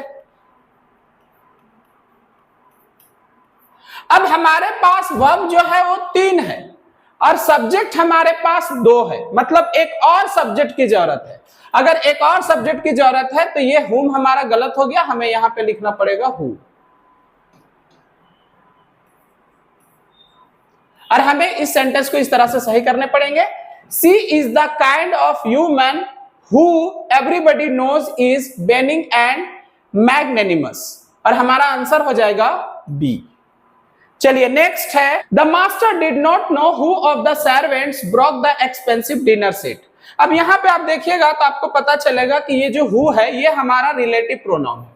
अब हमारे पास वर्ब जो है वो 3 है और सब्जेक्ट हमारे पास 2 है, मतलब एक और सब्जेक्ट की जरूरत है। अगर एक और सब्जेक्ट की जरूरत है तो ये हुम हमारा गलत हो गया, हमें यहां पे लिखना पड़ेगा हु। और हमें इस सेंटेंस को इस तरह से सही करने पड़ेंगे। She is the kind of human who everybody knows is benign and magnanimous. और हमारा आंसर हो जाएगा बी। चलिए नेक्स्ट है the master did not know who of the servants broke the expensive dinner set. अब यहां पे आप देखिएगा तो आपको पता चलेगा कि ये जो हु है ये हमारा रिलेटिव प्रोनाउन है।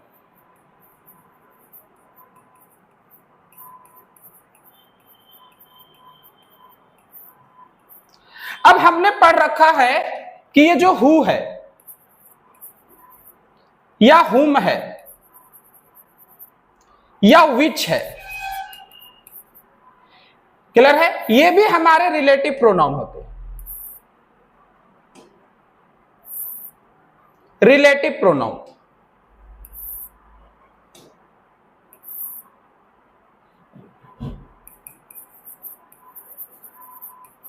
अब हमने पढ़ रखा है कि ये जो हु है या हुम है या विच है, क्लियर है, ये भी हमारे रिलेटिव प्रोनाउन होते हैं। Relative pronoun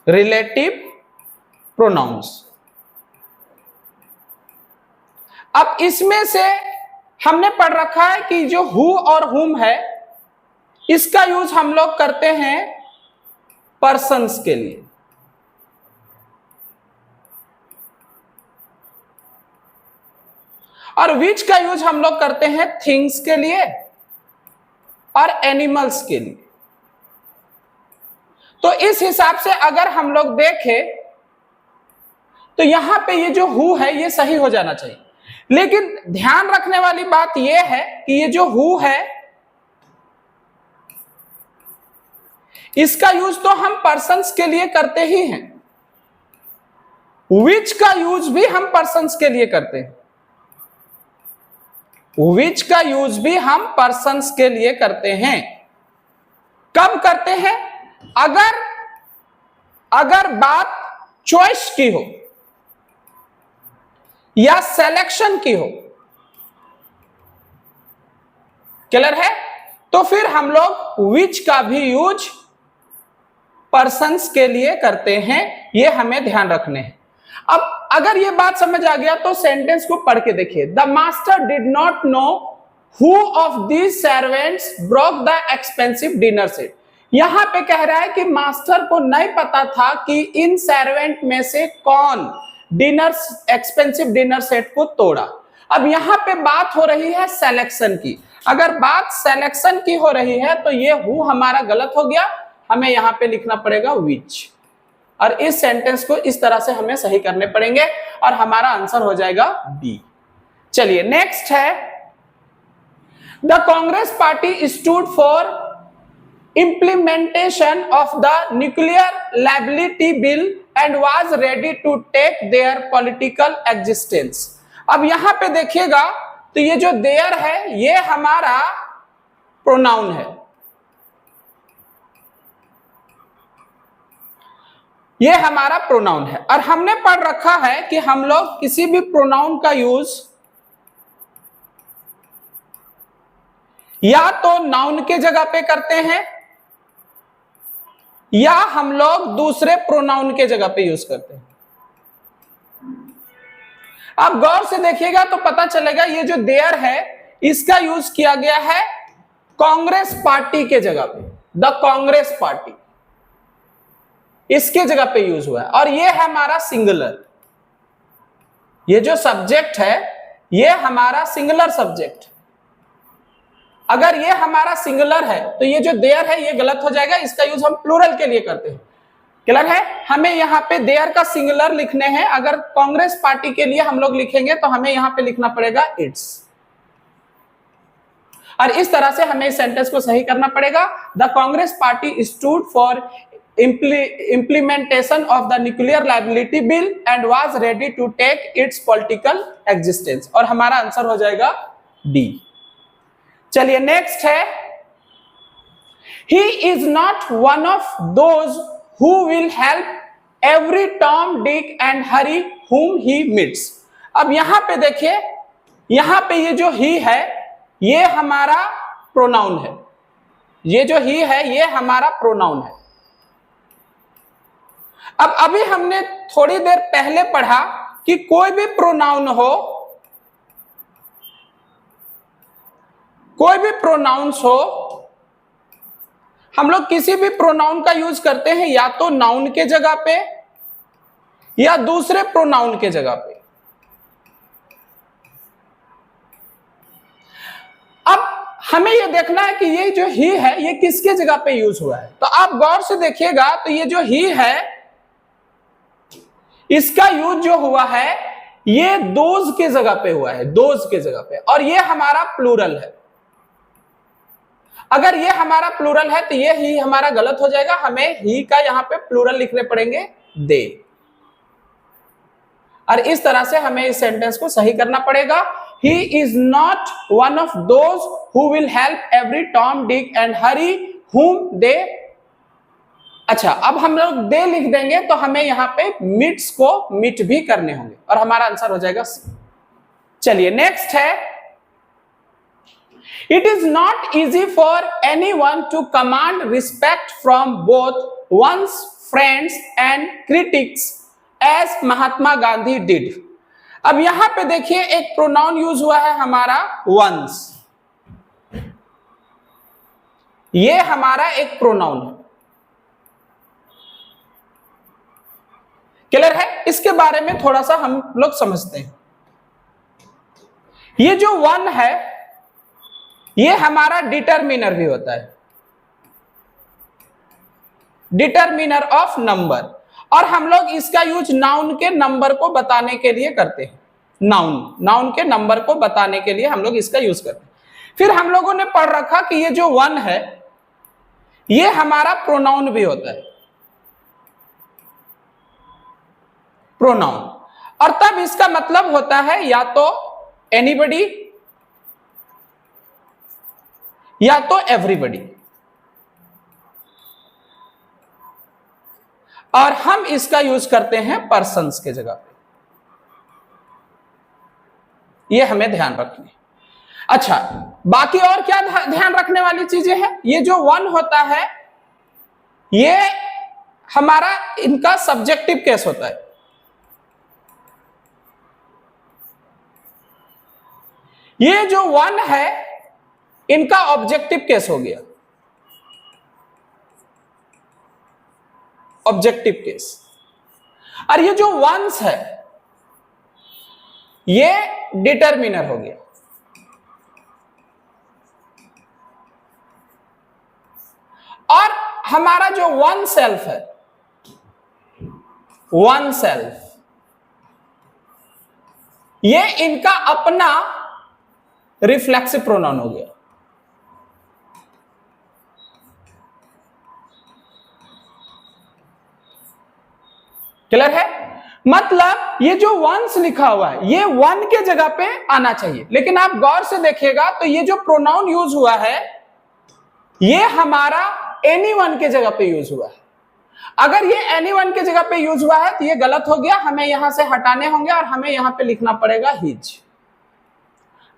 relative pronouns. अब इसमें से हमने पढ़ रखा है कि जो हु और हुम है इसका यूज हम लोग करते हैं पर्सन्स के लिए, और विच का यूज हम लोग करते हैं थिंग्स के लिए और एनिमल्स के लिए। तो इस हिसाब से अगर हम लोग देखें तो यहां पे ये जो हु है ये सही हो जाना चाहिए। लेकिन ध्यान रखने वाली बात यह है कि ये जो हु है इसका यूज तो हम पर्सन्स के लिए करते ही हैं, विच का यूज भी हम पर्सन्स के लिए करते हैं। विच का यूज भी हम पर्सन्स के लिए करते हैं। कब करते हैं? अगर बात चॉइस की हो या सिलेक्शन की हो, क्लियर है, तो फिर हम लोग विच का भी यूज पर्सन्स के लिए करते हैं। ये हमें ध्यान रखने हैं। अब अगर ये बात समझ आ गया तो सेंटेंस को पढ़ के देखिए। The master did not know who of these servants broke the expensive dinner set. यहां पे कह रहा है कि मास्टर को नहीं पता था कि इन सर्वेंट में से कौन एक्सपेंसिव डिनर सेट को तोड़ा। अब यहां पे बात हो रही है सिलेक्शन की। अगर बात सिलेक्शन की हो रही है तो ये हु हमारा गलत हो गया, हमें यहां पे लिखना पड़ेगा विच। और इस सेंटेंस को इस तरह से हमें सही करने पड़ेंगे और हमारा आंसर हो जाएगा बी। चलिए नेक्स्ट है the Congress party stood for implementation of the nuclear liability bill and was ready to take their political existence। अब यहां पे देखिएगा तो ये जो देयर है ये हमारा प्रोनाउन है, ये हमारा प्रोनाउन है। और हमने पढ़ रखा है कि हम लोग किसी भी प्रोनाउन का यूज या तो नाउन के जगह पे करते हैं या हम लोग दूसरे प्रोनाउन के जगह पे यूज करते हैं। आप गौर से देखिएगा तो पता चलेगा ये जो देयर है इसका यूज किया गया है कांग्रेस पार्टी के जगह पे, द कांग्रेस पार्टी इसके जगह पे यूज हुआ है। और ये है हमारा सिंगुलर, ये जो सब्जेक्ट है ये हमारा सिंगुलर सब्जेक्ट। अगर ये हमारा सिंगुलर है तो ये जो देयर है ये गलत हो जाएगा, इसका यूज हम प्लूरल के लिए करते हैं। क्लियर है? हमें यहाँ पे देयर का सिंगुलर लिखने हैं। अगर कांग्रेस पार्टी के लिए हम लोग लिखेंगे तो हमें यहाँ पे लिखना पड़ेगा इट्स। और इस तरह से हमें इस सेंटेंस को सही करना पड़ेगा। The Congress party stood for implementation of the nuclear liability bill and was ready to take its political existence। और हमारा आंसर हो जाएगा डी। चलिए नेक्स्ट है, he is not one of those who will help every Tom, Dick and Harry whom he meets। अब यहां पे देखिए, यहां पे ये जो he है ये हमारा प्रोनाउन है, ये जो he है ये हमारा प्रोनाउन है। अब अभी हमने थोड़ी देर पहले पढ़ा कि कोई भी प्रोनाउन हो, कोई भी प्रोनाउंस हो, हम लोग किसी भी प्रोनाउन का यूज करते हैं या तो नाउन के जगह पे या दूसरे प्रोनाउन के जगह पे। अब हमें यह देखना है कि ये जो ही है ये किसके जगह पे यूज हुआ है। तो आप गौर से देखिएगा तो ये जो ही है इसका यूज जो हुआ है ये दोज के जगह पे हुआ है, दोज के जगह पे। और ये हमारा प्लूरल है। अगर ये हमारा प्लूरल है तो ये ही हमारा गलत हो जाएगा, हमें ही का यहां पे प्लूरल लिखने पड़ेंगे दे। और इस तरह से हमें इस सेंटेंस को सही करना पड़ेगा। He is not one of those who will help every Tom, Dick and Harry whom they। अच्छा, अब हम लोग दे लिख देंगे तो हमें यहां पे मिट्स को मिट भी करने होंगे और हमारा आंसर हो जाएगा सी। चलिए नेक्स्ट है, it is not easy for anyone to command respect from both one's friends and critics as Mahatma Gandhi did. अब यहां पे देखिए एक प्रोनाउन यूज हुआ है हमारा वंस, ये हमारा एक प्रोनाउन है। क्लियर है? इसके बारे में थोड़ा सा हम लोग समझते हैं। ये जो वन है ये हमारा डिटरमिनर भी होता है, डिटरमिनर ऑफ नंबर। और हम लोग इसका यूज नाउन के नंबर को बताने के लिए करते हैं। नाउन के नंबर को बताने के लिए हम लोग इसका यूज करते हैं। फिर हम लोगों ने पढ़ रखा कि ये जो वन है ये हमारा प्रोनाउन भी होता है, प्रोनाउन। और तब इसका मतलब होता है या तो एनीबडी या तो एवरीबडी। और हम इसका यूज करते हैं पर्सन्स के जगह पे, ये हमें ध्यान रखनी। अच्छा, बाकी और क्या ध्यान रखने वाली चीजें हैं? ये जो वन होता है ये हमारा इनका सब्जेक्टिव केस होता है। ये जो वन है इनका ऑब्जेक्टिव केस हो गया, ऑब्जेक्टिव केस। और ये जो वंस है ये डिटरमिनर हो गया। और हमारा जो वन सेल्फ है, वन सेल्फ, ये इनका अपना रिफ्लेक्सिव प्रोनाउन हो गया। क्लियर है? मतलब ये जो वंस लिखा हुआ है ये वन के जगह पे आना चाहिए, लेकिन आप गौर से देखिएगा तो ये जो प्रोनाउन यूज हुआ है ये हमारा एनीवन के जगह पे यूज हुआ है। अगर ये एनीवन के जगह पे यूज हुआ है तो ये गलत हो गया, हमें यहां से हटाने होंगे और हमें यहां पे लिखना पड़ेगा हिज,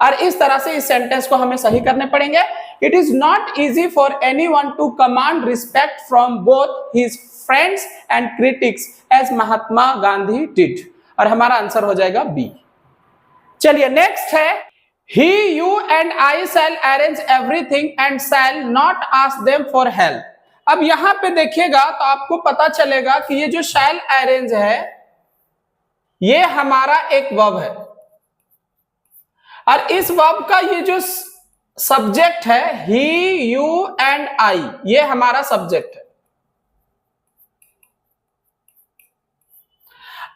और इस तरह से इस सेंटेंस को हमें सही करने पड़ेंगे। It is not easy for anyone to command respect from both his friends and critics as Mahatma Gandhi did, और हमारा आंसर हो जाएगा बी। चलिए नेक्स्ट है, he, you and I shall arrange everything and shall not ask them for help। अब यहां पे देखिएगा तो आपको पता चलेगा कि ये जो shall arrange है ये हमारा एक वर्ब है, और इस वर्ब का ये जो सब्जेक्ट है he, you and I, ये हमारा सब्जेक्ट है।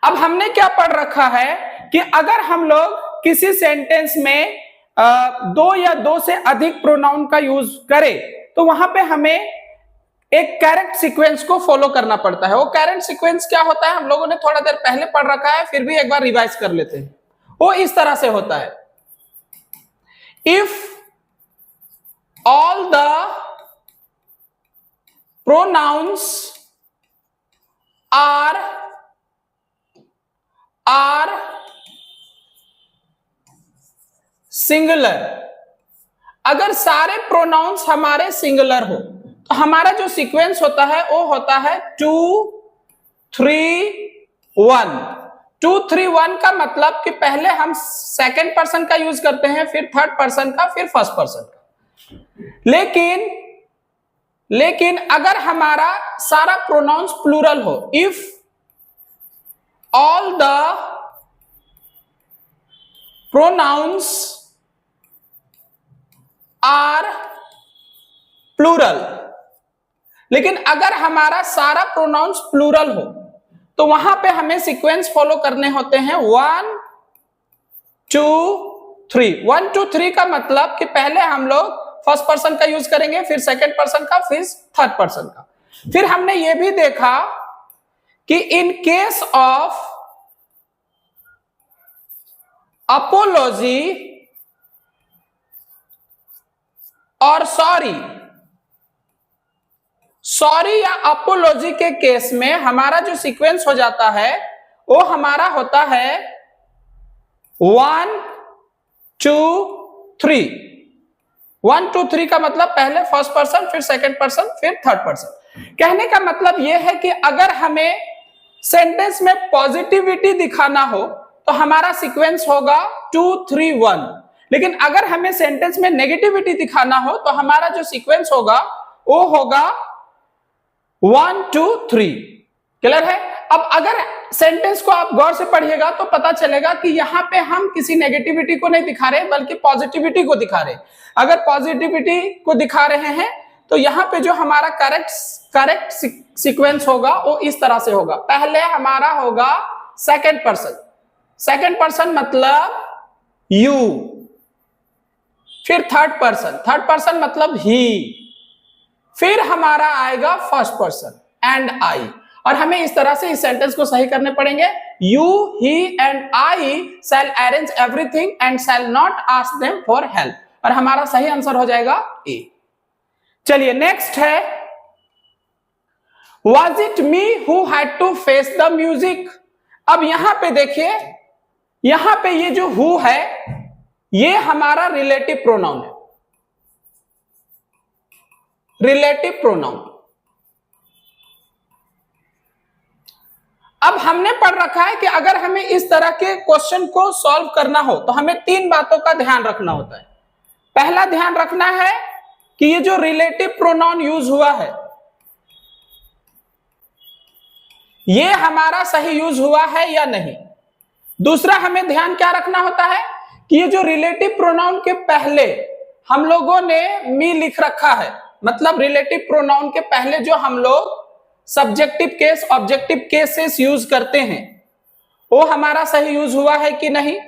अब हमने क्या पढ़ रखा है कि अगर हम लोग किसी सेंटेंस में दो या दो से अधिक प्रोनाउन का यूज करें तो वहां पे हमें एक करेक्ट सीक्वेंस को फॉलो करना पड़ता है। वो करेक्ट सीक्वेंस क्या होता है हम लोगों ने थोड़ा देर पहले पढ़ रखा है, फिर भी एक बार रिवाइज कर लेते हैं। वो इस तरह से होता है, if all the pronouns are singular, अगर सारे प्रोनाउंस हमारे सिंगुलर हो तो हमारा जो सीक्वेंस होता है वो होता है 2 3 1। 2 3 1 का मतलब कि पहले हम सेकंड पर्सन का यूज करते हैं, फिर थर्ड पर्सन का, फिर फर्स्ट पर्सन का। लेकिन अगर हमारा सारा प्रोनाउंस प्लूरल हो, if all the pronouns are plural, लेकिन अगर हमारा सारा प्रोनाउंस प्लूरल हो तो वहां पे हमें सीक्वेंस फॉलो करने होते हैं 1 2 3। 1 2 3 का मतलब कि पहले हम लोग फर्स्ट पर्सन का यूज करेंगे, फिर सेकंड पर्सन का, फिर थर्ड पर्सन का। फिर हमने यह भी देखा कि इन केस ऑफ अपोलॉजी और सॉरी या अपोलॉजी के केस में हमारा जो सीक्वेंस हो जाता है वो हमारा होता है 1 2 3। 1 2 3 का मतलब पहले फर्स्ट पर्सन, फिर सेकंड पर्सन, फिर थर्ड पर्सन। कहने का मतलब यह है कि अगर हमें सेंटेंस में पॉजिटिविटी दिखाना हो तो हमारा सीक्वेंस होगा 2 3 1, लेकिन अगर हमें सेंटेंस में नेगेटिविटी दिखाना हो तो हमारा जो सीक्वेंस होगा वो होगा 1 2 3। क्लियर है? अब अगर सेंटेंस को आप गौर से पढ़िएगा तो पता चलेगा कि यहां पे हम किसी नेगेटिविटी को नहीं दिखा रहे बल्कि पॉजिटिविटी को दिखा रहे। अगर पॉजिटिविटी को दिखा रहे हैं तो यहां पे जो हमारा करेक्ट सीक्वेंस होगा वो इस तरह से होगा। पहले हमारा होगा सेकंड पर्सन मतलब यू, फिर थर्ड पर्सन मतलब ही, फिर हमारा आएगा फर्स्ट पर्सन एंड आई, और हमें इस तरह से इस सेंटेंस को सही करने पड़ेंगे। You, he and I shall arrange everything and shall not ask them for help, और हमारा सही आंसर हो जाएगा ए। चलिए नेक्स्ट है, Was it me who had to face the music? अब यहां पे देखिए, यहां पे ये जो who है ये हमारा रिलेटिव प्रोनाउन है, रिलेटिव प्रोनाउन। अब हमने पढ़ रखा है कि अगर हमें इस तरह के क्वेश्चन को सॉल्व करना हो तो हमें 3 बातों का ध्यान रखना होता है। पहला ध्यान रखना है कि ये जो रिलेटिव प्रोनाउन यूज हुआ है ये हमारा सही यूज हुआ है या नहीं। दूसरा हमें ध्यान क्या रखना होता है कि ये जो रिलेटिव प्रोनाउन के पहले हम लोगों ने मी लिख रखा है, मतलब रिलेटिव प्रोनाउन के पहले जो हम लोग subjective case, objective cases use करते हैं वो हमारा सही यूज हुआ है कि नहीं।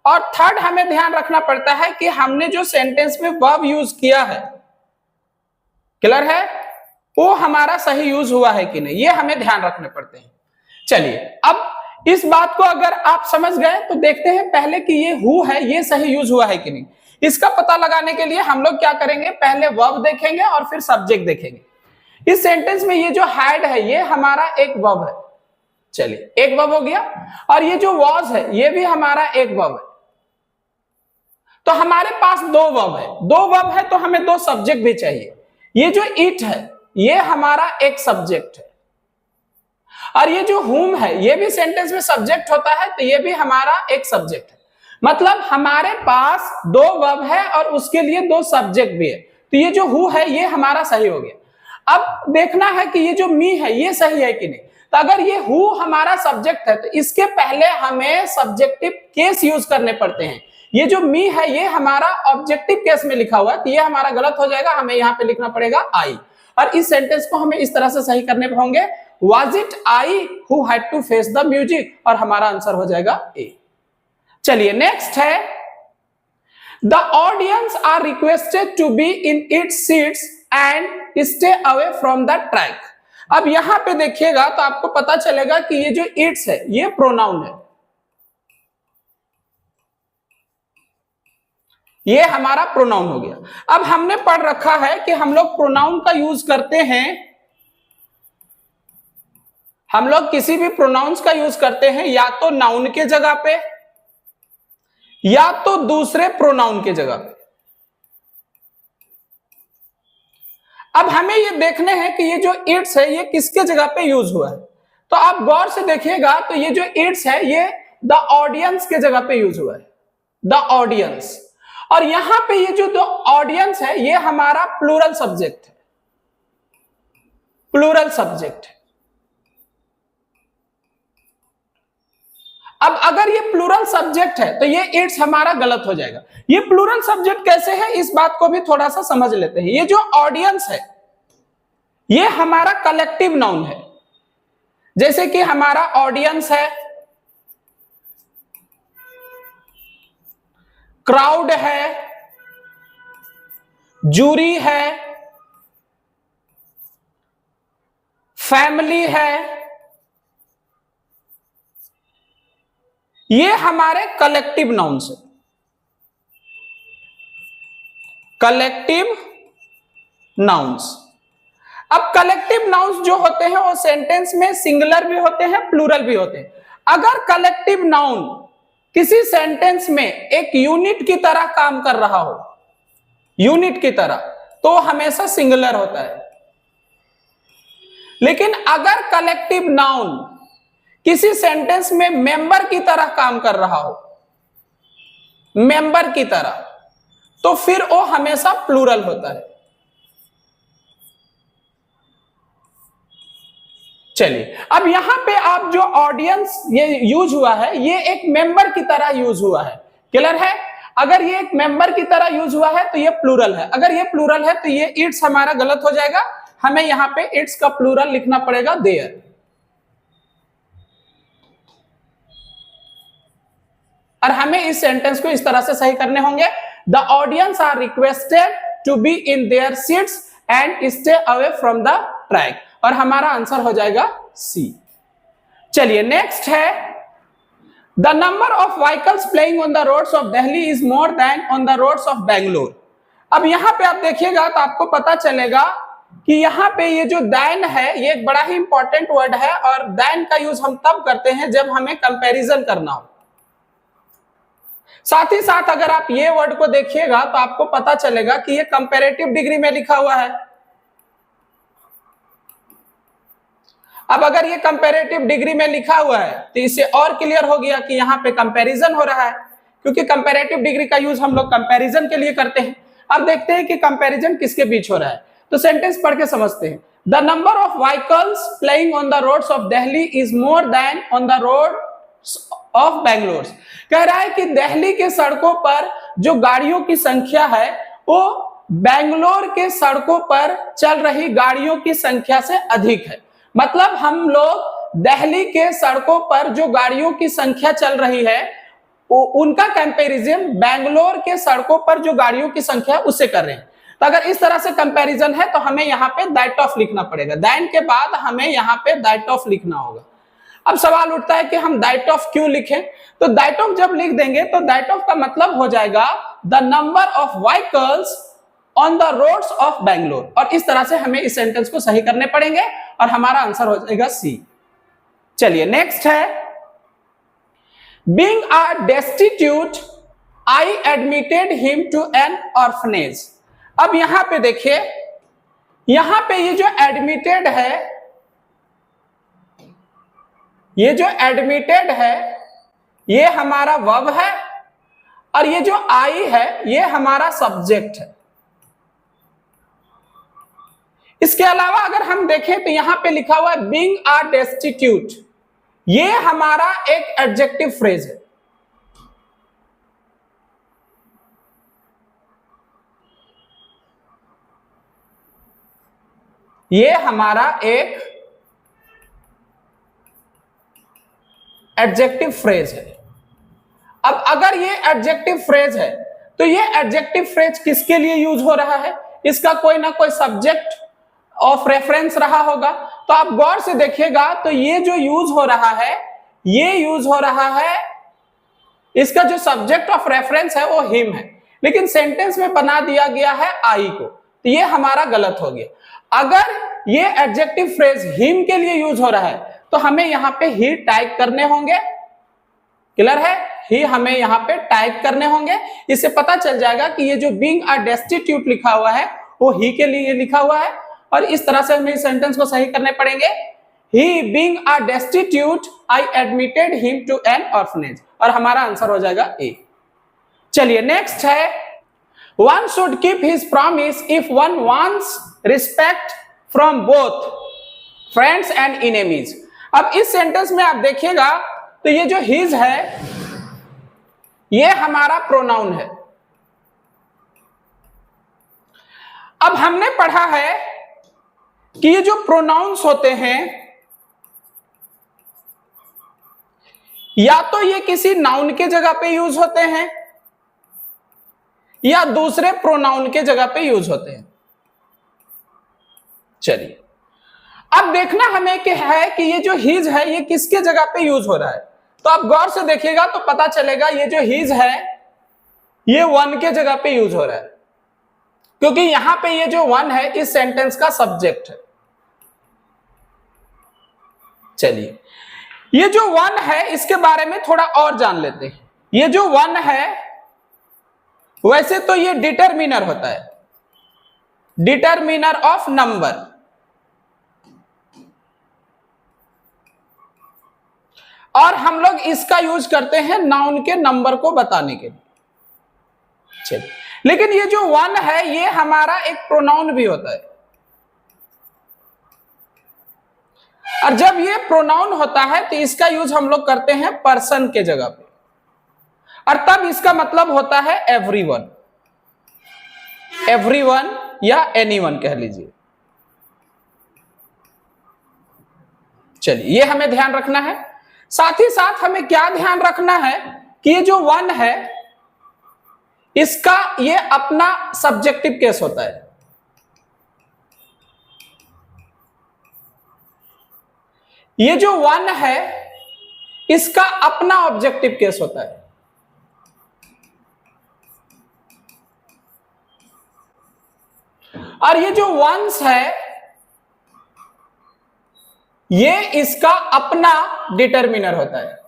और थर्ड हमें ध्यान रखना पड़ता है कि हमने जो सेंटेंस में वर्ब यूज किया है, क्लियर है, वो हमारा सही यूज हुआ है कि नहीं, ये हमें ध्यान रखने पड़ते हैं। चलिए अब इस बात को अगर आप समझ गए तो देखते हैं पहले कि ये हु है ये सही यूज हुआ है कि नहीं। इसका पता लगाने के लिए हम लोग क्या करेंगे, पहले वर्ब देखेंगे और फिर सब्जेक्ट देखेंगे। इस सेंटेंस में ये जो हैड है ये हमारा एक वर्ब है। चलिए एक वर्ब हो गया, और ये जो वॉज है ये भी हमारा एक वर्ब है। तो हमारे पास दो वर्ब है, दो वर्ब है तो हमें दो सब्जेक्ट भी चाहिए। ये जो इट है ये हमारा एक सब्जेक्ट है, और ये जो हुम है ये भी सेंटेंस में सब्जेक्ट होता है, तो ये भी हमारा एक सब्जेक्ट है। मतलब हमारे पास दो वर्ब है और उसके लिए दो सब्जेक्ट भी है। तो ये जो हु है ये हमारा सही हो गया। अब देखना है कि ये जो मी है ये सही है कि नहीं। तो अगर ये हु हमारा सब्जेक्ट है तो इसके पहले हमें सब्जेक्टिव केस यूज करने पड़ते हैं। ये जो मी है ये हमारा ऑब्जेक्टिव केस में लिखा हुआ है, तो ये हमारा गलत हो जाएगा। हमें यहाँ पे लिखना पड़ेगा आई, और इस सेंटेंस को हमें इस तरह से सही करने होंगे, Was it I who had to face the music, और हमारा आंसर हो जाएगा ए। चलिए नेक्स्ट है, The audience are requested to be in its seats and stay away from the track। अब यहां पे देखिएगा तो आपको पता चलेगा कि ये जो इट्स है ये प्रोनाउन है, ये हमारा प्रोनाउन हो गया। अब हमने पढ़ रखा है कि हम लोग प्रोनाउन का यूज करते हैं, हम लोग किसी भी प्रोनाउंस का यूज करते हैं या तो नाउन के जगह पे या तो दूसरे प्रोनाउन के जगह पे। अब हमें ये देखने हैं कि ये जो इट्स है ये किसके जगह पे यूज हुआ है। तो आप गौर से देखिएगा तो ये जो इट्स है ये द ऑडियंस के जगह पे यूज हुआ है, द ऑडियंस। और यहां पे ये जो ऑडियंस है ये हमारा प्लूरल सब्जेक्ट है, प्लूरल सब्जेक्ट है। अब अगर ये प्लूरल सब्जेक्ट है तो ये इट्स हमारा गलत हो जाएगा। ये प्लूरल सब्जेक्ट कैसे है इस बात को भी थोड़ा सा समझ लेते हैं। ये जो ऑडियंस है ये हमारा कलेक्टिव नाउन है, जैसे कि हमारा ऑडियंस है, क्राउड है, जूरी है, फैमिली है, ये हमारे कलेक्टिव नाउन्स है, कलेक्टिव नाउन्स। अब कलेक्टिव नाउन्स जो होते हैं वो सेंटेंस में सिंगुलर भी होते हैं, प्लूरल भी होते हैं। अगर कलेक्टिव नाउन किसी सेंटेंस में एक यूनिट की तरह काम कर रहा हो, यूनिट की तरह, तो हमेशा सिंगुलर होता है। लेकिन अगर कलेक्टिव नाउन किसी सेंटेंस में मेंबर की तरह काम कर रहा हो, मेंबर की तरह, तो फिर वो हमेशा प्लूरल होता है। चलिए अब यहां पे आप जो ऑडियंस ये यूज हुआ है ये एक मेंबर की तरह यूज हुआ है, क्लियर है। अगर ये एक मेंबर की तरह यूज हुआ है तो ये प्लूरल है, अगर ये प्लूरल है तो ये इट्स हमारा गलत हो जाएगा। हमें यहां पे इट्स का प्लूरल लिखना पड़ेगा देयर। और हमें इस सेंटेंस को इस तरह से सही करने होंगे, the audience are requested to be in their seats and stay away from the track, और हमारा आंसर हो जाएगा सी। चलिए नेक्स्ट है, the number of vehicles playing on the roads of Delhi is more than on the roads of Bangalore. अब यहां पे आप देखिएगा तो आपको पता चलेगा कि यहां पे ये जो दैन है ये एक बड़ा ही इंपॉर्टेंट वर्ड है, और दैन का यूज हम तब करते हैं जब हमें कंपैरिजन करना हो। साथ ही साथ अगर आप ये वर्ड को देखिएगा तो आपको पता चलेगा कि ये कंपैरेटिव डिग्री में लिखा हुआ है। अब अगर ये कंपैरेटिव डिग्री में लिखा हुआ है तो इससे और क्लियर हो गया कि यहाँ पे कंपैरिजन हो रहा है, क्योंकि कंपैरेटिव डिग्री का यूज हम लोग कंपैरिजन के लिए करते हैं। अब देखते हैं कि कंपैरिजन किसके बीच हो रहा है, तो सेंटेंस पढ़ के समझते हैं। The number of vehicles playing on the roads of Delhi is more than on the roads of Bangalore. कह रहा है कि दिल्ली के सड़कों पर जो गाड़ियों की संख्या है वो बेंगलोर के सड़कों पर चल रही गाड़ियों की संख्या से अधिक है। मतलब हम लोग दिल्ली के सड़कों पर जो गाड़ियों की संख्या चल रही है उनका कंपैरिजन बेंगलोर के सड़कों पर जो गाड़ियों की संख्या उससे कर रहे हैं। तो अगर इस तरह से कंपैरिजन है तो हमें यहाँ पे दैट ऑफ लिखना पड़ेगा, दैन के बाद हमें यहाँ पे दैट ऑफ लिखना होगा। अब सवाल उठता है कि हम दैट ऑफ क्यों लिखें, तो दैट ऑफ जब लिख देंगे तो दैट ऑफ का मतलब हो जाएगा the number of vehicles on the roads of Bangalore, और इस तरह से हमें इस सेंटेंस को सही करने पड़ेंगे और हमारा आंसर हो जाएगा सी। चलिए नेक्स्ट है, being a destitute I admitted him to an orphanage. अब यहां पे देखिए, यहां पे ये जो एडमिटेड है, ये जो एडमिटेड है ये हमारा वर्ब है, और ये जो आई है ये हमारा सब्जेक्ट है। इसके अलावा अगर हम देखें तो यहां पे लिखा हुआ है बीइंग अ डेस्टिट्यूट, ये हमारा एक एडजेक्टिव फ्रेज है। ये हमारा एक एडजेक्टिव फ्रेज है। अब अगर ये एडजेक्टिव फ्रेज है तो ये एडजेक्टिव फ्रेज किसके लिए यूज हो रहा है, इसका कोई ना कोई सब्जेक्ट ऑफ रेफरेंस रहा होगा। तो आप गौर से देखिएगा तो ये जो यूज हो रहा है, ये यूज हो रहा है, इसका जो सब्जेक्ट ऑफ रेफरेंस है वो हिम है, लेकिन सेंटेंस में बना दिया गया है आई को, तो ये हमारा गलत हो गया। अगर ये एडजेक्टिव फ्रेज हिम के लिए यूज हो रहा है तो हमें यहां पे ही टाइप करने होंगे, क्लियर है, ही हमें यहां पे टाइप करने होंगे। इससे पता चल जाएगा कि ये जो बीइंग अ डेस्टिट्यूट लिखा हुआ है वो ही के लिए लिखा हुआ है, और इस तरह से हमें इस सेंटेंस को सही करने पड़ेंगे। He being a destitute I admitted him to an orphanage, और हमारा आंसर हो जाएगा ए। चलिए नेक्स्ट है, one should keep his promise if one wants respect from both friends and enemies. अब इस सेंटेंस में आप देखिएगा तो ये जो हिज है ये हमारा प्रोनाउन है। अब हमने पढ़ा है कि ये जो प्रोनाउंस होते हैं या तो ये किसी नाउन के जगह पे यूज होते हैं या दूसरे प्रोनाउन के जगह पे यूज होते हैं। चलिए अब देखना हमें कि है कि ये जो हिज है ये किसके जगह पे यूज हो रहा है। तो आप गौर से देखिएगा तो पता चलेगा ये जो हिज है ये वन के जगह पे यूज हो रहा है, क्योंकि यहां पे ये जो वन है इस सेंटेंस का सब्जेक्ट है। चलिए ये जो वन है इसके बारे में थोड़ा और जान लेते हैं। ये जो वन है वैसे तो ये डिटरमिनर होता है, डिटरमिनर ऑफ नंबर, और हम लोग इसका यूज करते हैं नाउन के नंबर को बताने के लिए। चलिए लेकिन ये जो वन है ये हमारा एक प्रोनाउन भी होता है, और जब ये प्रोनाउन होता है तो इसका यूज हम लोग करते हैं पर्सन के जगह पे, और तब इसका मतलब होता है एवरीवन, एवरीवन या एनीवन कह लीजिए। चलिए ये हमें ध्यान रखना है। साथ ही साथ हमें क्या ध्यान रखना है कि ये जो वन है इसका ये अपना सब्जेक्टिव केस होता है। ये जो वन है इसका अपना ऑब्जेक्टिव केस होता है। और ये जो वंस है ये इसका अपना डिटरमिनर होता है।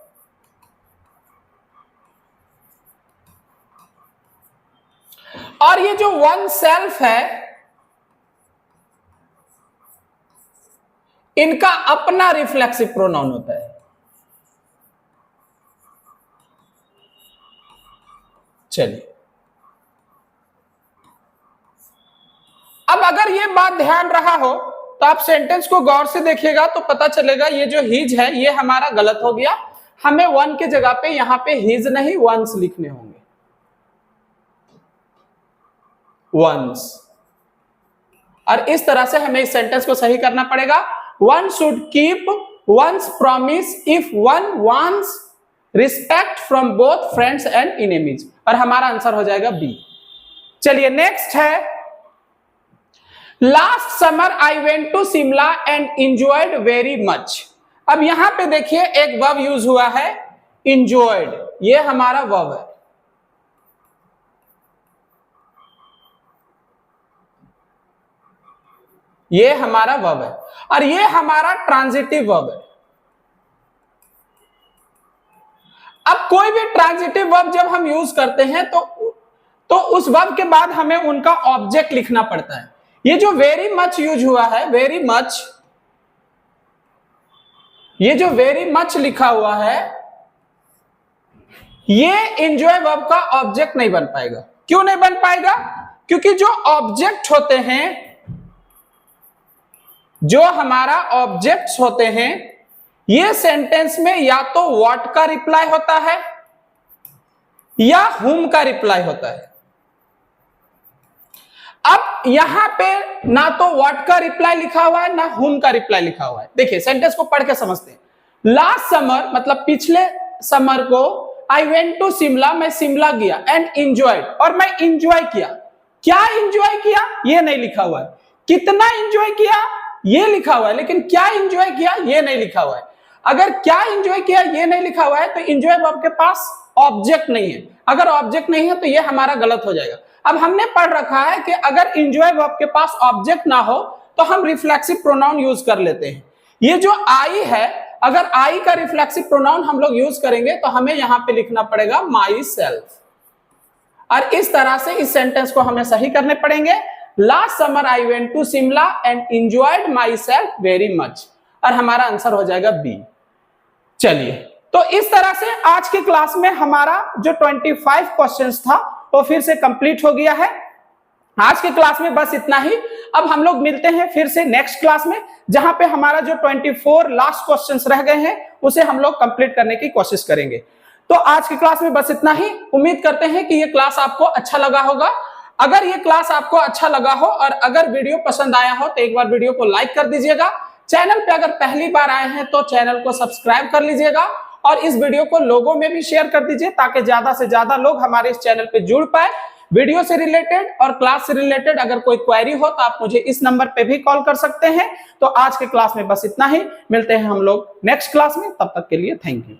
और ये जो वन सेल्फ है इनका अपना रिफ्लेक्सिव प्रोनाउन होता है। चलिए अब अगर ये बात ध्यान रहा हो तो आप सेंटेंस को गौर से देखिएगा तो पता चलेगा ये जो हिज है ये हमारा गलत हो गया। हमें वन के जगह पे यहां पे हिज नहीं वंस लिखने होंगे, वंस। और इस तरह से हमें इस सेंटेंस को सही करना पड़ेगा। One should keep one's promise if one wants respect from both friends and enemies, और हमारा आंसर हो जाएगा बी। चलिए नेक्स्ट है, last summer I went to Shimla and enjoyed very much. अब यहां पे देखिए एक वर्ब यूज हुआ है enjoyed, ये हमारा वर्ब है। ये हमारा वर्ब है और ये हमारा ट्रांजिटिव वर्ब है। अब कोई भी ट्रांजिटिव वर्ब जब हम यूज करते हैं तो उस वर्ब के बाद हमें उनका ऑब्जेक्ट लिखना पड़ता है। ये जो वेरी मच यूज हुआ है, वेरी मच, ये जो वेरी मच लिखा हुआ है, ये एंजॉय वर्ब का ऑब्जेक्ट नहीं बन पाएगा। क्यों नहीं बन पाएगा? क्योंकि जो ऑब्जेक्ट होते हैं, जो हमारा ऑब्जेक्ट्स होते हैं, ये सेंटेंस में या तो व्हाट का रिप्लाई होता है या हुम का रिप्लाई होता है। अब यहां पे ना तो व्हाट का रिप्लाई लिखा हुआ है ना हुम का रिप्लाई लिखा हुआ है। देखिए सेंटेंस को पढ़ के समझते हैं। लास्ट समर मतलब पिछले समर को आई वेंट टू शिमला, मैं शिमला गया, एंड एंजॉयड, और मैं एंजॉय किया। क्या एंजॉय किया ये नहीं लिखा हुआ है। कितना एंजॉय किया ये लिखा हुआ है, लेकिन क्या एंजॉय किया ये नहीं लिखा हुआ है। अगर क्या एंजॉय किया ये नहीं लिखा हुआ है तो एंजॉय वर्ब के पास ऑब्जेक्ट नहीं है। अगर ऑब्जेक्ट नहीं है तो ये हमारा गलत हो जाएगा। अब हमने पढ़ रखा है कि अगर एंजॉय वर्ब के पास ऑब्जेक्ट ना हो तो हम रिफ्लेक्सिव प्रोनाउन यूज कर लेते हैं। ये जो आई है, अगर आई का रिफ्लेक्सिव प्रोनाउन हम लोग यूज करेंगे तो हमें यहां पे लिखना पड़ेगा माई सेल्फ, और इस तरह से इस सेंटेंस को हमें सही करने पड़ेंगे। Last summer I went to Shimla and enjoyed myself very much, और हमारा आंसर हो जाएगा बी। चलिए, तो इस तरह से आज की क्लास में हमारा जो 25 क्वेश्चंस था वो फिर से कंप्लीट हो गया है। आज की क्लास में बस इतना ही। अब हम लोग मिलते हैं फिर से नेक्स्ट क्लास में, जहां पे हमारा जो 24 लास्ट क्वेश्चंस रह गए हैं उसे हम लोग कंप्लीट करने की कोशिश करेंगे। तो आज की क्लास में बस इतना ही। उम्मीद करते हैं कि ये क्लास आपको अच्छा लगा होगा। अगर ये क्लास आपको अच्छा लगा हो और अगर वीडियो पसंद आया हो तो एक बार वीडियो को लाइक कर दीजिएगा। चैनल पे अगर पहली बार आए हैं तो चैनल को सब्सक्राइब कर लीजिएगा और इस वीडियो को लोगों में भी शेयर कर दीजिए ताकि ज्यादा से ज्यादा लोग हमारे इस चैनल पे जुड़ पाए। वीडियो से रिलेटेड और क्लास से रिलेटेड अगर कोई क्वेरी हो तो आप मुझे इस नंबर पे भी कॉल कर सकते हैं। तो आज के क्लास में बस इतना ही। मिलते हैं हम लोग नेक्स्ट क्लास में, तब तक के लिए थैंक यू।